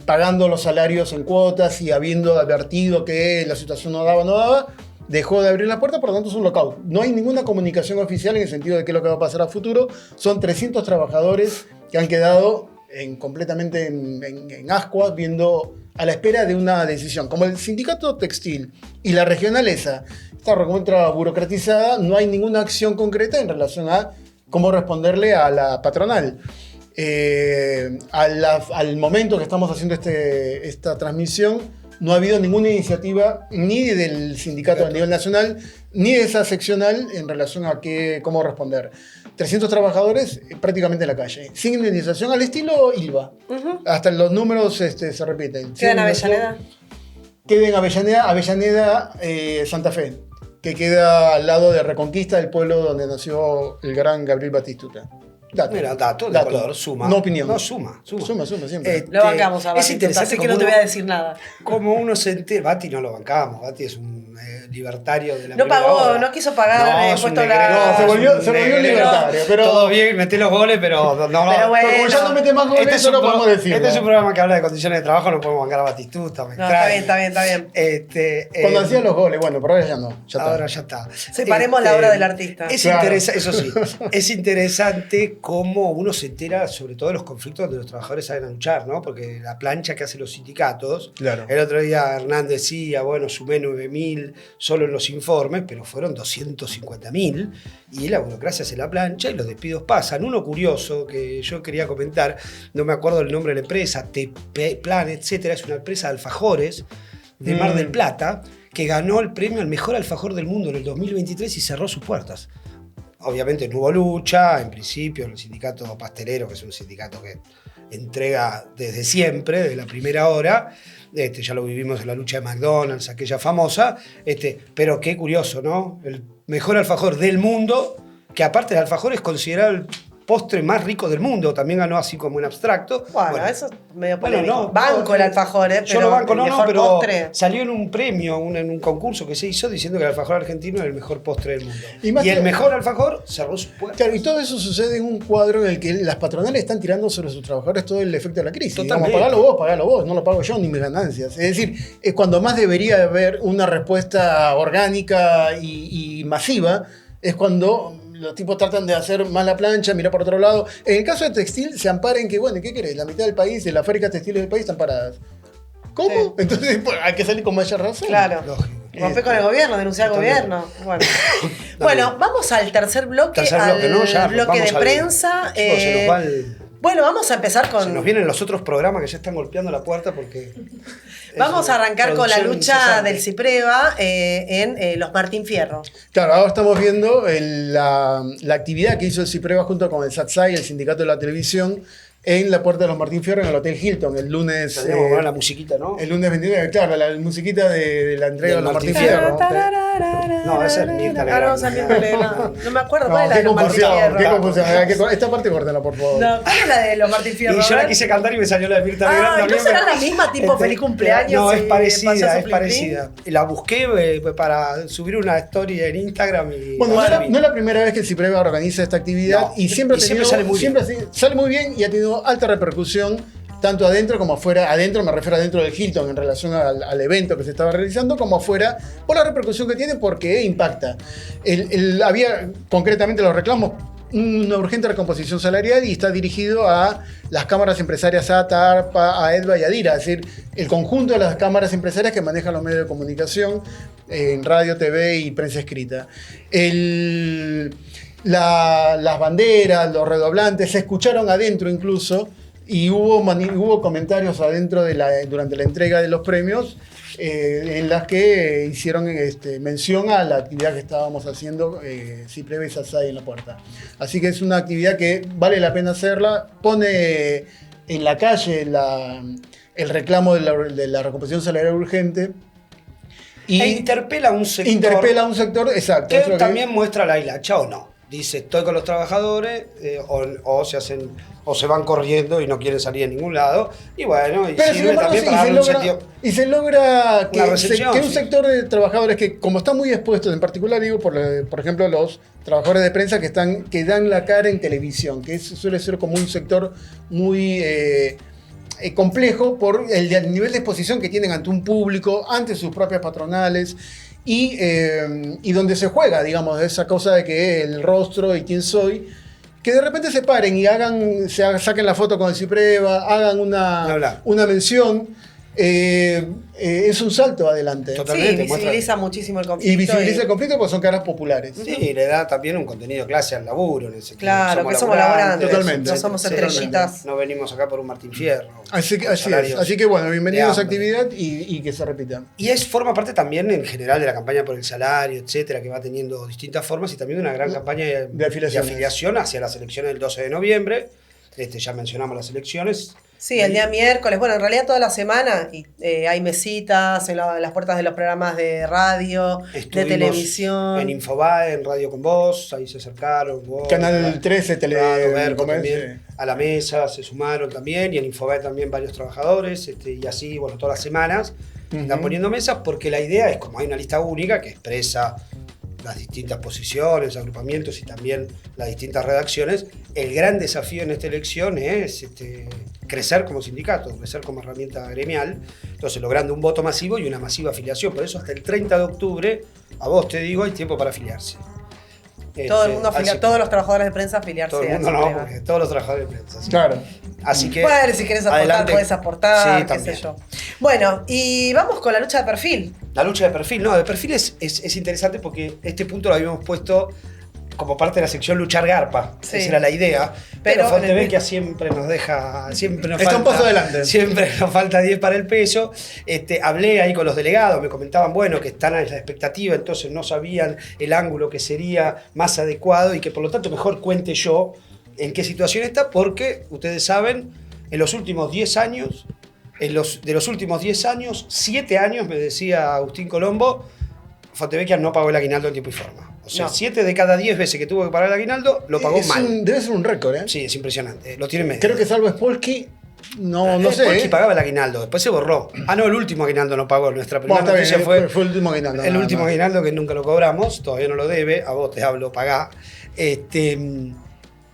pagando los salarios en cuotas y habiendo advertido que la situación no daba, dejó de abrir las puertas, por lo tanto es un lockout. No hay ninguna comunicación oficial en el sentido de qué es lo que va a pasar a futuro. Son 300 trabajadores que han quedado completamente en ascuas, viendo a la espera de una decisión. Como el sindicato textil y la regionalesa está recontra burocratizada, no hay ninguna acción concreta en relación a cómo responderle a la patronal. Al momento que estamos haciendo esta transmisión, no ha habido ninguna iniciativa ni del sindicato a nivel nacional, ni de esa seccional en relación a cómo responder. 300 trabajadores prácticamente en la calle, sin indemnización, al estilo ILVA. Hasta los números se repiten. ¿Queda en Avellaneda? Queda en Avellaneda, Santa Fe, que queda al lado de Reconquista, el pueblo donde nació el gran Gabriel Batistuta. Mira, dato de color, suma. No opinión. No, suma. Suma siempre. Lo bancamos a Es Batistuta, interesante así que no te voy a decir nada. Como uno se entera. Bati no lo bancamos. Bati es un libertario de la No primera pagó, hora. no quiso pagar es un impuesto a negrero, la... No, se volvió es un libertario, negrero. pero- Todo bien, meté los goles, pero no. Pero bueno, Como ya no mete más goles, eso no podemos decirlo. Este es un programa que habla de condiciones de trabajo, no podemos bancar a Batistuta. No, está bien. Cuando hacía los goles, bueno, pero ahora ya no. Ya está. Ahora ya está. Separemos la obra del artista. Es Claro. eso sí, es interesante cómo uno se entera sobre todo de los conflictos donde los trabajadores saben a luchar, ¿no? Porque la plancha que hacen los sindicatos, Claro. el otro día Hernán decía, bueno, sumé 9.000 solo en los informes, pero fueron 250.000 y la burocracia hace la plancha y los despidos pasan. Uno curioso que yo quería comentar, no me acuerdo el nombre de la empresa, TP Plan, etcétera, es una empresa de alfajores de Mar del Plata que ganó el premio al mejor alfajor del mundo en el 2023 y cerró sus puertas. Obviamente no hubo lucha, en principio el sindicato pastelero, que es un sindicato que entrega desde siempre, desde la primera hora, ya lo vivimos en la lucha de McDonald's, aquella famosa, pero qué curioso, ¿no? El mejor alfajor del mundo, que aparte el alfajor es considerado el postre más rico del mundo, también ganó así como en abstracto. Bueno, eso es medio Bueno, polémico. no, banco el alfajor, Yo pero lo banco, el no, mejor pero postre. salió en un premio, en un concurso que se hizo diciendo que el alfajor argentino era el mejor postre del mundo. Y más Y el que- mejor alfajor cerró sus puertas. Claro, y todo eso sucede en un cuadro en el que las patronales están tirando sobre sus trabajadores todo el efecto de la crisis. Totalmente. Digamos, pagalo vos, no lo pago yo ni mis ganancias. Es decir, es cuando más debería haber una respuesta orgánica y masiva, es cuando los tipos tratan de hacer más la plancha, mirar por otro lado. En el caso de textil, se ampara en que, bueno, ¿qué querés? La mitad del país, de las fábricas textiles del país están paradas. ¿Cómo? Sí. Entonces, pues, hay que salir con mayor razón. Claro. Lógico. Rompe con el gobierno, denunciar al Totalmente. gobierno. Bueno. Bueno, vamos al tercer bloque, ¿no? Ya bloque de vamos prensa. Chicos, se nos va el... Bueno, vamos a empezar Se con... nos vienen los otros programas que ya están golpeando la puerta porque... Vamos a arrancar con la producción lucha incesante. del Cipreva en los Martín Fierro. Claro, ahora estamos viendo la actividad que hizo el Cipreva junto con el SATSAI, el Sindicato de la Televisión, en la puerta de los Martín Fierro en el Hotel Hilton, el lunes. Tendríamos que poner la musiquita, ¿no? El lunes 29, claro, la musiquita de la entrega de Del los Martín Martín Fierro. No, esa es Mirta Legrand. No, esa es Mirta Legrand. No me acuerdo No, cuál es la qué de los Martín confusión, qué Fierro. confusión. Esta parte córtela, por favor. No, ¿cuál es la de los Martín Fierro? Y yo A la ver. quise cantar y me salió la de Mirta Legrand Ah, también. ¿no será la misma tipo feliz cumpleaños? No, y es payaso parecida, es Plim parecida. La busqué para subir una story en Instagram y... Bueno, no es la primera vez que el Cipreva organiza esta actividad No, y siempre, y siempre sale muy bien. Sale muy bien y ha tenido alta repercusión tanto adentro como afuera. Adentro me refiero adentro del Hilton en relación al evento que se estaba realizando, como afuera por la repercusión que tiene porque impacta. Había concretamente los reclamos, una urgente recomposición salarial y está dirigido a las cámaras empresarias ATA, ARPA, AEDVA y ADIRA, es decir, el conjunto de las cámaras empresarias que manejan los medios de comunicación en radio, TV y prensa escrita. Las banderas, los redoblantes, se escucharon adentro incluso y hubo comentarios adentro durante la entrega de los premios en las que hicieron mención a la actividad que estábamos haciendo Cipreva y SATSAI en la puerta. Así que es una actividad que vale la pena hacerla, pone en la calle el reclamo de la recomposición salarial urgente. Y interpela a un sector. Interpela a un sector, exacto. Que es lo también muestra la hilacha o no. Dice, estoy con los trabajadores, o se van corriendo y no quieren salir a ningún lado. Y bueno, y Pero sirve también para darle un sentido. y se logra Una recepción, que un sí. sector de trabajadores que, como están muy expuestos, en particular digo, por ejemplo, los trabajadores de prensa que dan la cara en televisión, que suele ser como un sector muy complejo por el nivel de exposición que tienen ante un público, ante sus propias patronales. Y donde se juega, digamos, esa cosa de que el rostro y quién soy, que de repente se paren y saquen la foto con el Cipreva, hagan una mención, es un salto adelante. Totalmente, Sí, visibiliza muchísimo el conflicto. Y visibiliza el conflicto porque son caras populares. Sí, le da también un contenido clase al laburo. En ese Claro, que somos laburantes. Totalmente. No somos Sí, estrellitas. No venimos acá por un Martín Fierro. Así es. Salarios Así que bueno, bienvenidos de a hambre. actividad y que se repita. Y forma parte también en general de la campaña por el salario, etcétera, que va teniendo distintas formas y también de una gran campaña de afiliaciones. afiliación hacia las elecciones del 12 de noviembre. Ya mencionamos las elecciones. Sí, el día miércoles, bueno, en realidad toda la semana hay mesitas en las puertas de los programas de radio, de Estuvimos televisión. en Infobae, en Radio con Vos, ahí se acercaron. Vos, Canal 13, Berco ¿cómo es? también, a la mesa se sumaron también, y en Infobae también varios trabajadores, y así, bueno, todas las semanas están poniendo mesas, porque la idea es, como hay una lista única que expresa las distintas posiciones, agrupamientos y también las distintas redacciones, el gran desafío en esta elección es crecer como sindicato, crecer como herramienta gremial, entonces logrando un voto masivo y una masiva afiliación. Por eso hasta el 30 de octubre, a vos te digo, hay tiempo para afiliarse. Todo el mundo Así- todos los trabajadores de prensa afiliarse. todo el mundo al no, Cipreva. porque todos los trabajadores de prensa. ¿sí? Claro. Así que. Bueno, si querés aportar, adelante. podés aportar, Sí, qué también. sé yo. Bueno, y vamos con la lucha de perfil. La lucha de perfil, no, de perfil es interesante porque este punto lo habíamos puesto como parte de la sección Luchar Garpa. Sí. Esa era la idea. Pero Pero en el- Fontevecchia siempre nos deja. Siempre nos Está un falta, paso adelante. Siempre nos falta 10 para el peso. Hablé ahí con los delegados, me comentaban, bueno, que están a la expectativa, entonces no sabían el ángulo que sería más adecuado y que por lo tanto mejor cuente yo en qué situación está, porque ustedes saben, en los últimos 10 años, de los últimos 10 años, 7 años, me decía Agustín Colombo, Fontevecchia no pagó el aguinaldo en tiempo y forma. O sea, No. 7 de cada 10 veces que tuvo que pagar el aguinaldo, lo pagó mal. Debe ser un récord, ¿eh? Sí, es impresionante. Lo tienen medio. Creo que salvo Spolsky, no sé. Polsky pagaba el aguinaldo, después se borró. Ah, no, el último aguinaldo no pagó. Nuestra primera Bueno, está noticia bien, fue el último aguinaldo. el nada último más. aguinaldo que nunca lo cobramos, todavía no lo debe, a vos te hablo, pagá.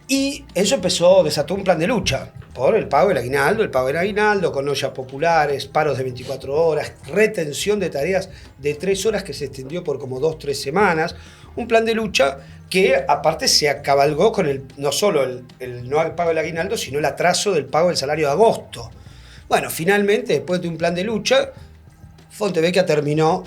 Y eso desató un plan de lucha por el pago del aguinaldo, con ollas populares, paros de 24 horas, retención de tareas de 3 horas que se extendió por como 2-3 semanas. Un plan de lucha que aparte se acabalgó con no solo el no pago del aguinaldo, sino el atraso del pago del salario de agosto. Bueno, finalmente, después de un plan de lucha, Fontevecchia terminó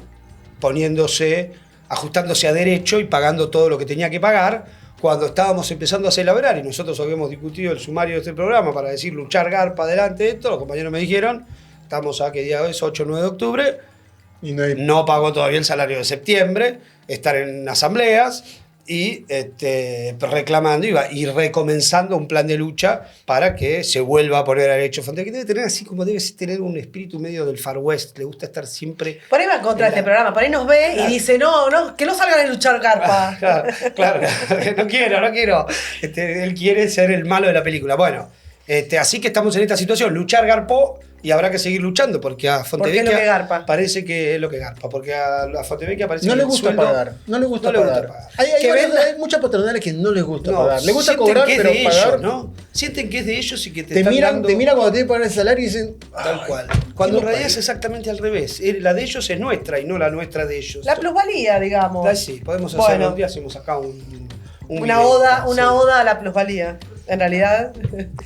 poniéndose ajustándose a derecho y pagando todo lo que tenía que pagar. Cuando estábamos empezando a celebrar y nosotros habíamos discutido el sumario de este programa para decir luchar garpa adelante de esto, los compañeros me dijeron, estamos a qué día es, 8 o 9 de octubre, Y no pagó todavía el salario de septiembre, estar en asambleas y reclamando y recomenzando un plan de lucha para que se vuelva a poner al hecho frontal, que debe tener así como debe tener un espíritu medio del Far West, le gusta estar siempre... Por ahí va contra este programa, por ahí nos ve y dice, no, que no salgan a luchar garpa. Claro, no quiero. Él quiere ser el malo de la película. Bueno, así que estamos en esta situación, luchar garpó y habrá que seguir luchando porque a Fontevecchia Porque es lo que garpa. parece que es lo que garpa, porque a Fontevecchia parece no que le el gusta sueldo pagar. No le gusta no le pagar. gusta pagar. Hay muchas patronales que no les gusta No, pagar. Les gusta sienten cobrar, que es pero de pagar. ellos, ¿no? Sienten que es de ellos y que te Te están miran, dando... te miran cuando tienen que pagar el salario y dicen. Tal "Ay, cual. Cuando en ¿qué realidad nos es exactamente al revés. La de ellos es nuestra y no la nuestra de ellos. La plusvalía, digamos. Sí, podemos hacer Bueno. un día, hacemos acá un Una video, oda, sí. una oda a la plusvalía. En realidad,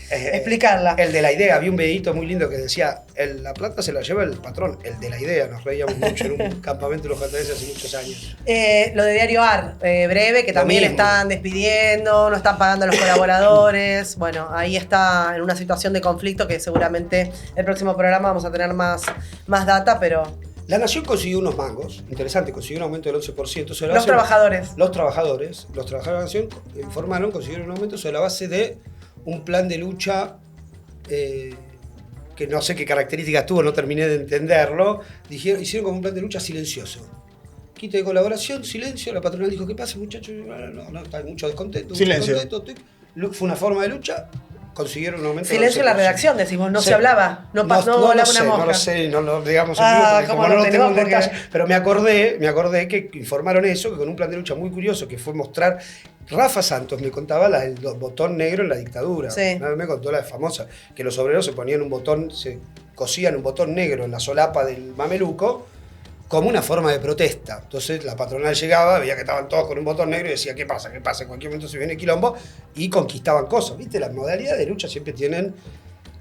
explicarla. El de la idea, había un videito muy lindo que decía, la plata se la lleva el patrón, el de la idea. Nos reíamos mucho en un campamento de los japoneses hace muchos años. Lo de Diario AR, breve, que Lo también mismo. están despidiendo, no están pagando a los colaboradores. Bueno, ahí está en una situación de conflicto que seguramente el próximo programa vamos a tener más data, pero La Nación consiguió unos mangos, interesante, consiguió un aumento del 11%. Sobre la los base- trabajadores. Los trabajadores de la Nación informaron, consiguieron un aumento sobre la base de un plan de lucha que no sé qué características tuvo, no terminé de entenderlo. Hicieron como un plan de lucha silencioso. Quita de colaboración, silencio. La patronal dijo, ¿qué pasa, muchachos? No, está mucho descontento. Silencio. Fue una forma de lucha. Consiguieron un aumento. Silencio en la del 11%. redacción, decimos, no Sí. se hablaba, no volaba lo una sé, mosca. No lo sé, no lo digamos en Ah, vivo, porque cómo como lo no lo tengo en tenemos, porque- detalle, pero me acordé que informaron eso, que con un plan de lucha muy curioso, que fue mostrar, Rafa Santos me contaba el botón negro en la dictadura. Sí. Una vez me contó la famosa, que los obreros se ponían se cosían un botón negro en la solapa del mameluco, como una forma de protesta. Entonces la patronal llegaba, veía que estaban todos con un botón negro y decía, ¿qué pasa? ¿Qué pasa? En cualquier momento se viene quilombo y conquistaban cosas. ¿Viste? Las modalidades de lucha siempre tienen...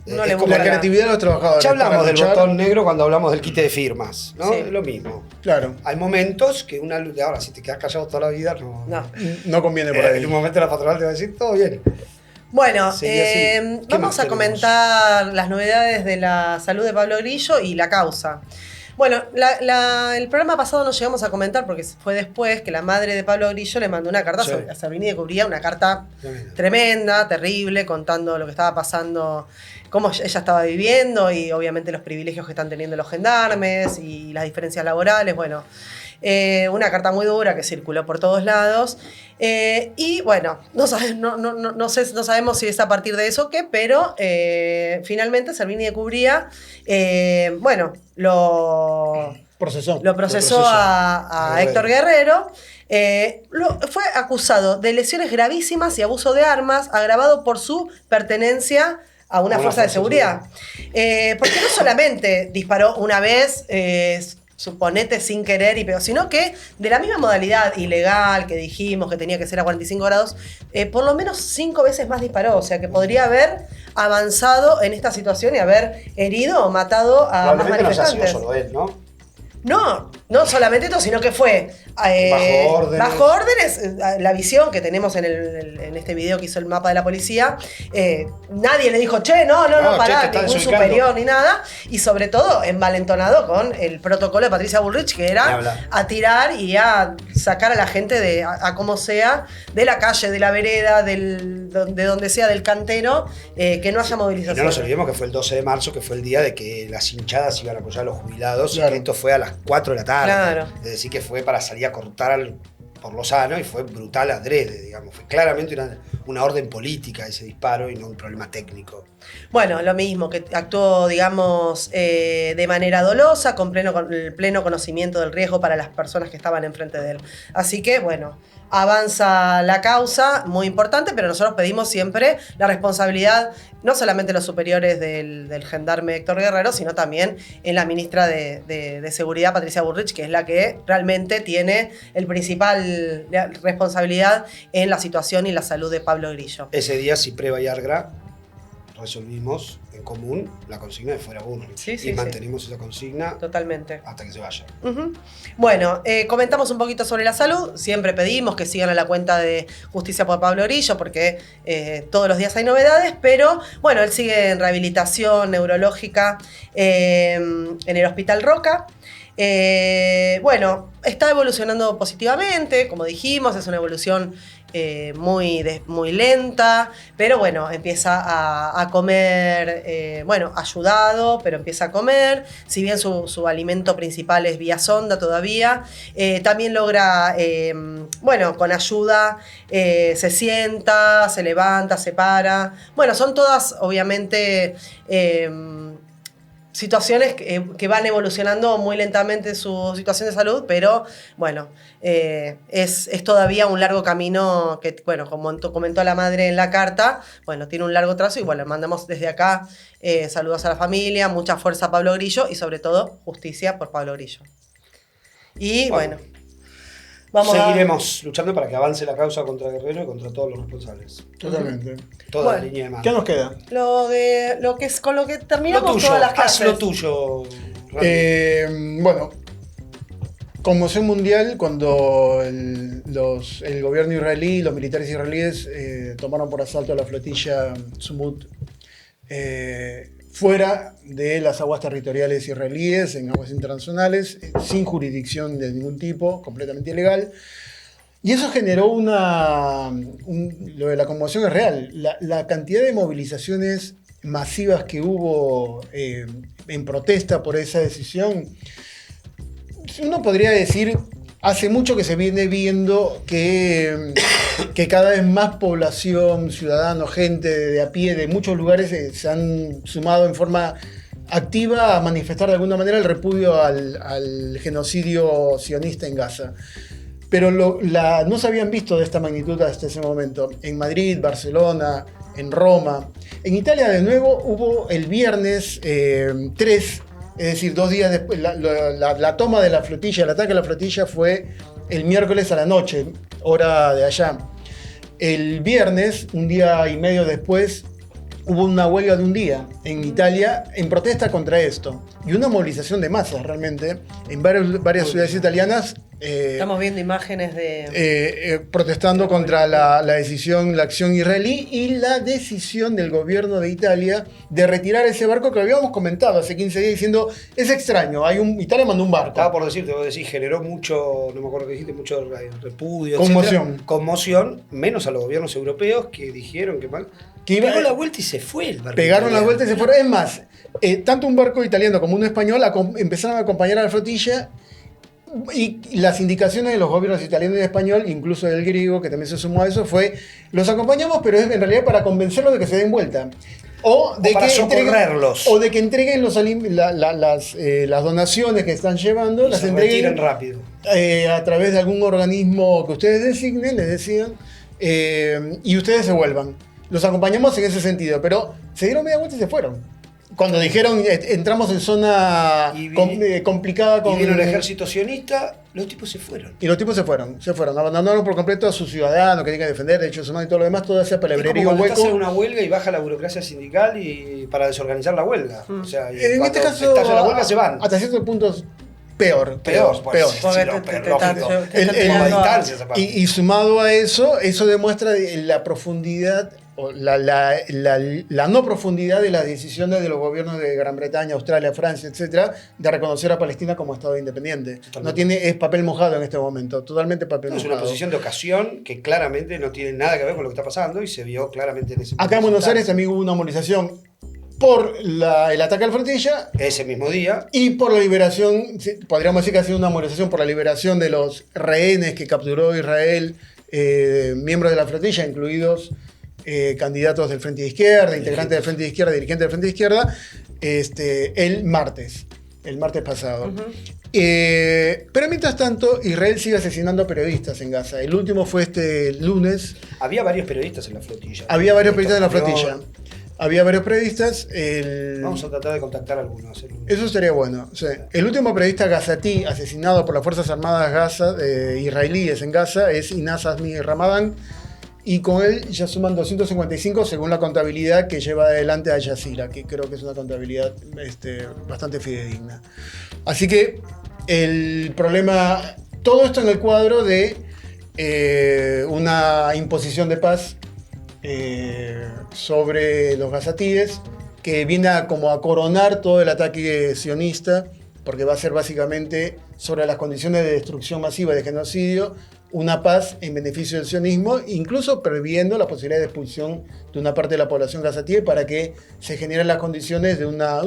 No le es como gusta La que- creatividad de los trabajadores. ya hablamos para del luchar. botón negro cuando hablamos del quite de firmas, ¿no? Sí. Es lo mismo. Claro. Hay momentos que una lucha... Ahora, si te quedas callado toda la vida, no... No. No conviene por En ahí. un momento la patronal te va a decir, todo bien. Bueno, Sí, y así. ¿Qué vamos más a tenemos? comentar las novedades de la salud de Pablo Grillo y la causa. Bueno, el programa pasado no llegamos a comentar porque fue después que la madre de Pablo Grillo le mandó una carta Sí. a Servini de Cubría, una carta Tremendo. tremenda, terrible, contando lo que estaba pasando, cómo ella estaba viviendo y obviamente los privilegios que están teniendo los gendarmes y las diferencias laborales. Bueno, una carta muy dura que circuló por todos lados. Y bueno, no sabemos si es a partir de eso o qué, pero finalmente Servini de Cubría, bueno, lo Procesó. procesó a Guerrero. Héctor Guerrero. Fue acusado de lesiones gravísimas y abuso de armas, agravado por su pertenencia a una fuerza de seguridad. Porque no solamente disparó una vez, suponete sin querer y peor, sino que de la misma modalidad ilegal que dijimos que tenía que ser a 45 grados, por lo menos 5 veces más disparó. O sea que podría haber avanzado en esta situación y haber herido o matado a más Probablemente no haya sido manifestantes. solo él, ¿no? No solamente esto, sino que fue bajo órdenes, la visión que tenemos en este video que hizo el mapa de la policía, nadie le dijo, che, no, No, che, pará, te están ningún desubicando. superior ni nada, y sobre todo envalentonado con el protocolo de Patricia Bullrich, que Ni era hablar. a tirar y a sacar a la gente a como sea, de la calle, de la vereda, de donde sea, del cantero, que no haya Y movilización. no nos olvidemos que fue el 12 de marzo, que fue el día de que las hinchadas iban a apoyar a los jubilados, Claro. y que esto fue a las 4 de la tarde. Claro. Es decir, que fue para salir a cortar por lo sano y fue brutal adrede, digamos. Fue claramente una orden política ese disparo y no un problema técnico. Bueno, lo mismo, que actuó, digamos, de manera dolosa, con el pleno conocimiento del riesgo para las personas que estaban enfrente de él. Así que, bueno, avanza la causa, muy importante, pero nosotros pedimos siempre la responsabilidad, no solamente de los superiores del gendarme Héctor Guerrero, sino también en la ministra de Seguridad, Patricia Bullrich, que es la que realmente tiene el principal responsabilidad en la situación y la salud de Pablo Grillo. Ese día Cipré Vallargra resolvimos en común la consigna de fuera Bullrich. Sí, y sí. mantenemos esa consigna Totalmente. hasta que se vaya. Ujú. Bueno, comentamos un poquito sobre la salud. Siempre pedimos que sigan a la cuenta de Justicia por Pablo Grillo porque todos los días hay novedades, pero bueno, él sigue en rehabilitación neurológica en el Hospital Roca. Bueno, está evolucionando positivamente, como dijimos, es una evolución muy lenta, pero bueno, empieza a comer, bueno, ayudado, pero empieza a comer, si bien su alimento principal es vía sonda todavía, también logra, bueno, con ayuda, se sienta, se levanta, se para, bueno, son todas obviamente situaciones que van evolucionando muy lentamente su situación de salud, pero bueno, es todavía un largo camino que, bueno, como comentó la madre en la carta, bueno, tiene un largo trazo y bueno, le mandamos desde acá saludos a la familia, mucha fuerza a Pablo Grillo y sobre todo justicia por Pablo Grillo. Y bueno, seguiremos luchando para que avance la causa contra Guerrero y contra todos los responsables. Totalmente. Toda la Bueno, línea de mano. ¿Qué nos queda? lo que es con lo que terminamos Lo tuyo, todas las haz clases. lo tuyo. Randy. Bueno, conmoción mundial cuando el gobierno israelí y los militares israelíes tomaron por asalto a la flotilla Sumut fuera de las aguas territoriales israelíes, en aguas internacionales, sin jurisdicción de ningún tipo, completamente ilegal. Y eso generó lo de la conmoción es real. La cantidad de movilizaciones masivas que hubo en protesta por esa decisión, uno podría decir, hace mucho que se viene viendo que cada vez más población, ciudadanos, gente de a pie de muchos lugares se han sumado en forma activa a manifestar de alguna manera el repudio al genocidio sionista en Gaza. Pero no se habían visto de esta magnitud hasta ese momento. En Madrid, Barcelona, en Roma. En Italia, de nuevo, hubo el viernes 3, es decir, 2 días después, la toma de la flotilla, el ataque a la flotilla fue el miércoles a la noche, hora de allá. El viernes, un día y medio después, hubo una huelga de un día en Italia en protesta contra esto. Y una movilización de masas realmente en varias ciudades italianas. Estamos viendo imágenes de... protestando contra la decisión, la acción israelí y la decisión del gobierno de Italia de retirar ese barco que habíamos comentado hace 15 días diciendo, es extraño, Italia mandó un barco. Estaba por decirte, vos decís, generó mucho, no me acuerdo qué dijiste, mucho repudio, conmoción. Etcétera. Conmoción, menos a los gobiernos europeos que dijeron que mal. Que pegó la vuelta y se fue el barco. Pegaron la vuelta y se fueron. Es más, tanto un barco italiano como uno español empezaron a acompañar a la flotilla. Y las indicaciones de los gobiernos italiano y español, incluso del griego, que también se sumó a eso, fue: los acompañamos, pero es en realidad para convencerlos de que se den vuelta. O para socorrerlos. O de que entreguen las donaciones que están llevando, y las se entreguen retiren rápido. A través de algún organismo que ustedes designen, les decían, y ustedes se vuelvan. Los acompañamos en ese sentido, pero se dieron media vuelta y se fueron. Cuando dijeron entramos en zona complicada con... Y vino el ejército sionista, los tipos se fueron. Y los tipos se fueron, abandonaron por completo a sus ciudadanos que tienen que defender derechos humanos y todo lo demás, toda esa palabrería hueco. Estás en hueco. una huelga y baja la burocracia sindical para desorganizar la huelga. O sea, En este caso, estalla la huelga se van. hasta ciertos puntos peor. Y sumado a eso demuestra la profundidad o la no profundidad de las decisiones de los gobiernos de Gran Bretaña, Australia, Francia, etcétera, de reconocer a Palestina como Estado independiente. Totalmente. Es papel mojado en este momento, totalmente papel mojado. Es una posición de ocasión que claramente no tiene nada que ver con lo que está pasando y se vio claramente en ese momento. Acá en Buenos Aires también hubo una movilización por el ataque a la flotilla. Ese mismo día. Y por la liberación, podríamos decir que ha sido una movilización por la liberación de los rehenes que capturó Israel, miembros de la flotilla, incluidos candidatos del Frente de Izquierda, integrantes del Frente de Izquierda, dirigentes del Frente de Izquierda, el martes pasado. Uh-huh. Pero mientras tanto, Israel sigue asesinando periodistas en Gaza. El último fue este lunes. Había varios periodistas en la flotilla. Había varios periodistas en la flotilla. Había varios periodistas. Vamos a tratar de contactar a algunos. Eso sería bueno. Sí. El último periodista gazatí asesinado por las Fuerzas Armadas israelíes en Gaza es Inaz Azmi Ramadan, y con él ya suman 255 según la contabilidad que lleva adelante Al Jazeera, que creo que es una contabilidad bastante fidedigna. Así que el problema, todo esto en el cuadro de una imposición de paz sobre los gazatíes, que viene como a coronar todo el ataque sionista, porque va a ser básicamente sobre las condiciones de destrucción masiva y de genocidio, una paz en beneficio del sionismo, incluso previendo la posibilidad de expulsión de una parte de la población gazatí para que se generen las condiciones de una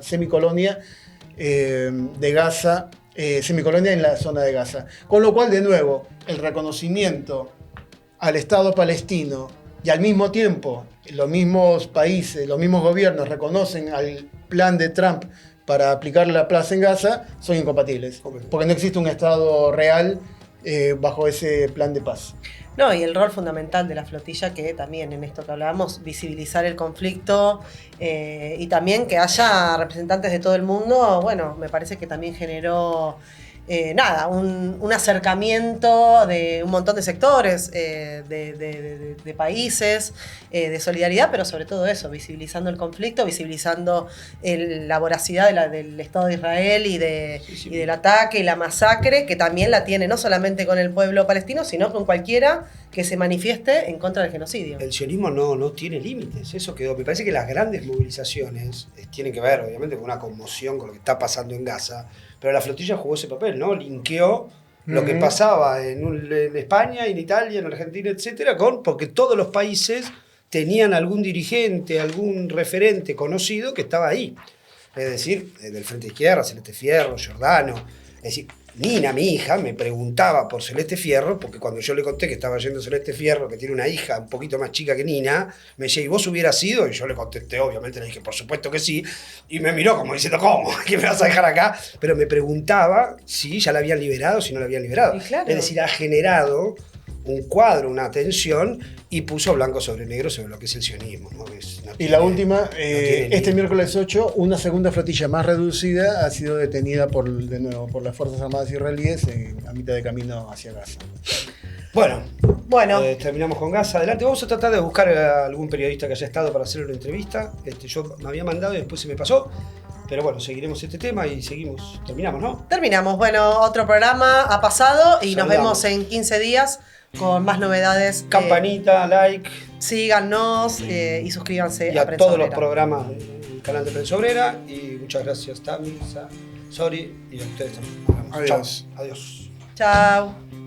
semicolonia de Gaza, semicolonia en la zona de Gaza. Con lo cual, de nuevo, el reconocimiento al Estado palestino y al mismo tiempo los mismos países, los mismos gobiernos reconocen al plan de Trump para aplicar la paz en Gaza, son incompatibles, porque no existe un Estado real bajo ese plan de paz. No, y el rol fundamental de la flotilla, que también en esto que hablábamos, visibilizar el conflicto y también que haya representantes de todo el mundo, bueno, me parece que también generó un acercamiento de un montón de sectores, de países, de solidaridad, pero sobre todo eso, visibilizando el conflicto, visibilizando la voracidad del Estado de Israel y del ataque y la masacre, que también la tiene no solamente con el pueblo palestino, sino con cualquiera que se manifieste en contra del genocidio. El sionismo no tiene límites, eso quedó. Me parece que las grandes movilizaciones tienen que ver, obviamente, con una conmoción con lo que está pasando en Gaza, pero la flotilla jugó ese papel, ¿no? Linkeó lo que pasaba en España, en Italia, en Argentina, etcétera, porque todos los países tenían algún dirigente, algún referente conocido que estaba ahí. Es decir, del Frente Izquierda, Celeste Fierro, Giordano. Es decir, Nina, mi hija, me preguntaba por Celeste Fierro, porque cuando yo le conté que estaba yendo Celeste Fierro, que tiene una hija un poquito más chica que Nina, me decía, ¿y vos hubieras ido? Y yo le contesté, obviamente, le dije, por supuesto que sí, y me miró como diciendo, ¿cómo? ¿Qué me vas a dejar acá? Pero me preguntaba si ya la habían liberado, si no la habían liberado. Claro. Es decir, ha generado un cuadro, una tensión, y puso blanco sobre negro sobre lo que es el sionismo, ¿no? Y la última, este miércoles 8, una segunda flotilla más reducida ha sido detenida por las Fuerzas Armadas israelíes a mitad de camino hacia Gaza. Bueno, Terminamos con Gaza. Adelante, vamos a tratar de buscar a algún periodista que haya estado para hacer una entrevista. Yo me había mandado y después se me pasó. Pero bueno, seguiremos este tema y terminamos, ¿no? Terminamos. Bueno, otro programa ha pasado y Saludamos. nos vemos en 15 días con más novedades. Campanita, like. Síganos y suscríbanse Y a a Prensa todos los Obrera. programas del canal de Prensa Obrera. Y muchas gracias, Tami, Sori, y a ustedes también. Adiós. Chao. Adiós. Chao.